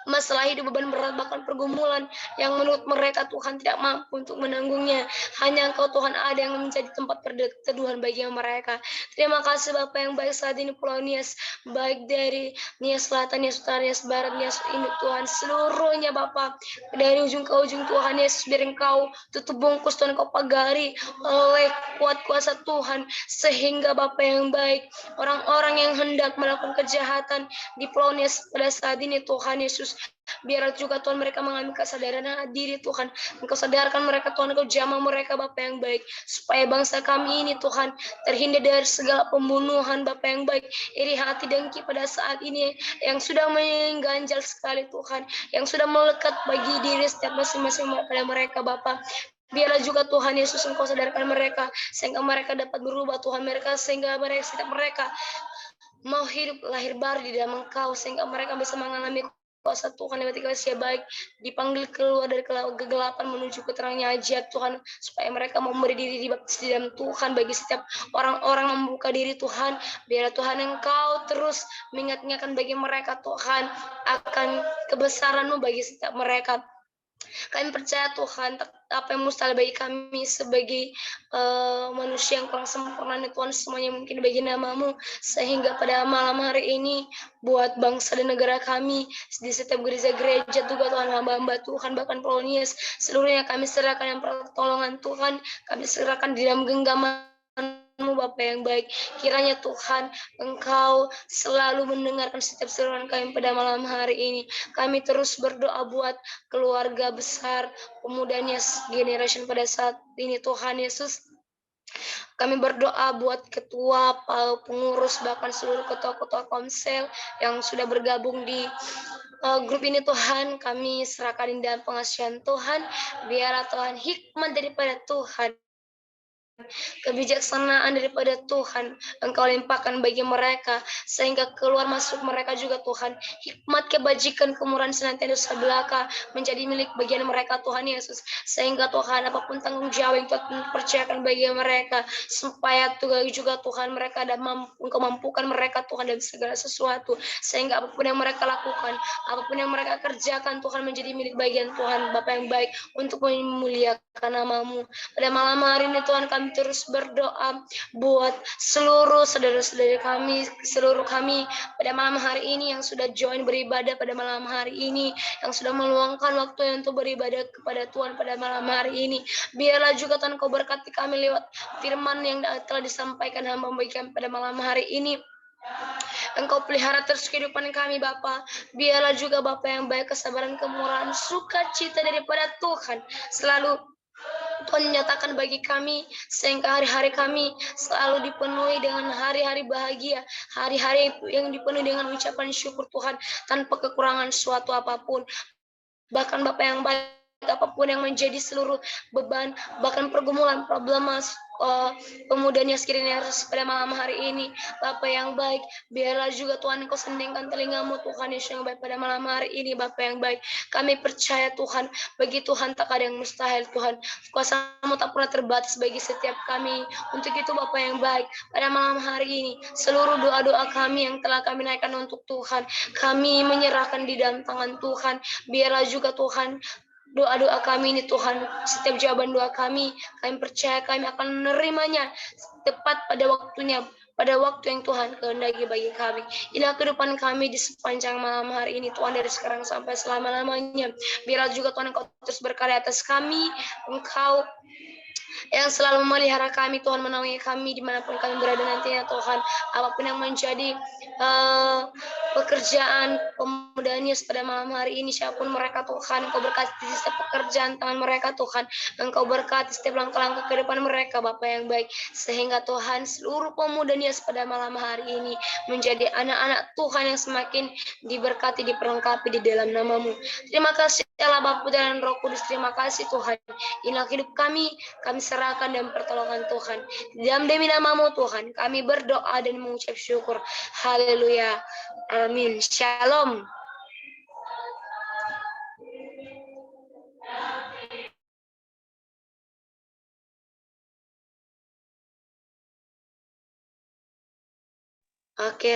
masalah hidup, beban berat, bahkan pergumulan yang menurut mereka Tuhan tidak mampu untuk menanggungnya, hanya Engkau Tuhan ada yang menjadi tempat perteduhan bagi mereka. Terima kasih Bapak yang baik, saat ini Pulau Nias, baik dari Nias Selatan, Nias Utara, Nias Barat, Nias Induk, Tuhan, seluruhnya Bapak, dari ujung ke ujung, Tuhan Yesus, biar Engkau tutup bungkus, Tuhan, Engkau pagari oleh kuat kuasa Tuhan, sehingga Bapak yang baik, orang-orang yang hendak melakukan kejahatan di Pulau Nias pada saat ini, Tuhan Yesus, Yesus. Biar juga Tuhan mereka mengalami kesadaran diri Tuhan. Engkau sadarkan mereka Tuhan, Engkau jamah mereka Bapa yang baik. Supaya bangsa kami ini Tuhan terhindar dari segala pembunuhan Bapa yang baik. Iri hati dengki pada saat ini yang sudah mengganjal sekali Tuhan. Yang sudah melekat bagi diri setiap masing-masing pada mereka Bapa. Biarlah juga Tuhan Yesus Engkau sadarkan mereka sehingga mereka dapat berubah Tuhan mereka, sehingga setiap mereka mau hidup lahir baru di dalam Engkau, sehingga mereka bisa mengalami kuasa Tuhan lewat kasih baik, dipanggil keluar dari kegelapan menuju ke terangnya ajaib Tuhan, supaya mereka memberi diri dibaptis di dalam Tuhan. Bagi setiap orang-orang membuka diri Tuhan, biarlah Tuhan Engkau terus mengingatkan bagi mereka Tuhan akan kebesaran-Mu bagi setiap mereka. Kami percaya Tuhan, apa yang mustahil bagi kami sebagai manusia yang kurang sempurna ini Tuhan, semuanya mungkin bagi nama-Mu. Sehingga pada malam hari ini buat bangsa dan negara kami, di setiap gereja-gereja juga Tuhan, hamba-hamba Tuhan, bahkan Polonius, seluruhnya kami serahkan yang pertolongan Tuhan, kami serahkan di dalam genggaman-Mu Bapa yang baik. Kiranya Tuhan Engkau selalu mendengarkan setiap seruan kami pada malam hari ini. Kami terus berdoa buat keluarga besar pemudanya generation pada saat ini Tuhan Yesus. Kami berdoa buat ketua, pengurus, bahkan seluruh ketua-ketua komsel yang sudah bergabung di grup ini Tuhan. Kami serahkan dalam pengasihan Tuhan. Biarlah Tuhan hikmat daripada Tuhan, kebijaksanaan daripada Tuhan Engkau limpahkan bagi mereka, sehingga keluar masuk mereka juga Tuhan, hikmat, kebajikan, kemurahan, senantiasa belaka menjadi milik bagian mereka Tuhan Yesus. Sehingga Tuhan apapun tanggung jawab yang Tuhan percayakan bagi mereka, supaya juga Tuhan mereka Engkau mampukan mereka Tuhan dalam segala sesuatu, sehingga apapun yang mereka lakukan, apapun yang mereka kerjakan Tuhan menjadi milik bagian Tuhan Bapa yang baik, untuk memuliakan nama-Mu. Pada malam hari ini Tuhan kami terus berdoa buat seluruh saudara-saudara kami, seluruh kami pada malam hari ini yang sudah join beribadah pada malam hari ini, yang sudah meluangkan waktu untuk beribadah kepada Tuhan pada malam hari ini. Biarlah juga Tuhan Kau berkati kami lewat firman yang telah disampaikan hamba kami pada malam hari ini. Engkau pelihara terus kehidupan kami Bapa. Biarlah juga Bapa yang baik, kesabaran, kemurahan, sukacita daripada Tuhan selalu Tuhan nyatakan bagi kami, sehingga hari-hari kami selalu dipenuhi dengan hari-hari bahagia, hari-hari yang dipenuhi dengan ucapan syukur Tuhan, tanpa kekurangan suatu apapun. Bahkan Bapa yang baik, apapun yang menjadi seluruh beban, bahkan pergumulan, problema pemudanya sekiranya pada malam hari ini, Bapa yang baik, biarlah juga Tuhan Engkau sendingkan telinga-Mu Tuhan Yesus yang baik pada malam hari ini. Bapa yang baik, kami percaya Tuhan, bagi Tuhan tak ada yang mustahil Tuhan, kuasa-Mu tak pernah terbatas bagi setiap kami. Untuk itu Bapa yang baik, pada malam hari ini seluruh doa-doa kami yang telah kami naikkan untuk Tuhan, kami menyerahkan di dalam tangan Tuhan. Biarlah juga Tuhan doa-doa kami ini Tuhan, setiap jawaban doa kami percaya kami akan menerimanya tepat pada waktunya, pada waktu yang Tuhan kehendaki bagi kami. Inilah kehidupan kami di sepanjang malam hari ini Tuhan, dari sekarang sampai selama-lamanya. Biarlah juga Tuhan Engkau terus berkarya atas kami, Engkau yang selalu memelihara kami Tuhan, menaungi kami dimanapun kami berada nantinya Tuhan. Apapun yang menjadi pekerjaan pemudanya pada malam hari ini, siapapun mereka Tuhan, Engkau berkati setiap pekerjaan tangan mereka Tuhan, Engkau berkati setiap langkah-langkah ke depan mereka Bapa yang baik, sehingga Tuhan seluruh pemudanya pada malam hari ini menjadi anak-anak Tuhan yang semakin diberkati, diperlengkapi di dalam nama-Mu. Terima kasih Allah Bapa dan Roh Kudus, terima kasih Tuhan. Inilah hidup kami serahkan dan pertolongan Tuhan. Dalam demi nama-Mu Tuhan, kami berdoa dan mengucap syukur. Haleluya. Amin. Shalom. Oke.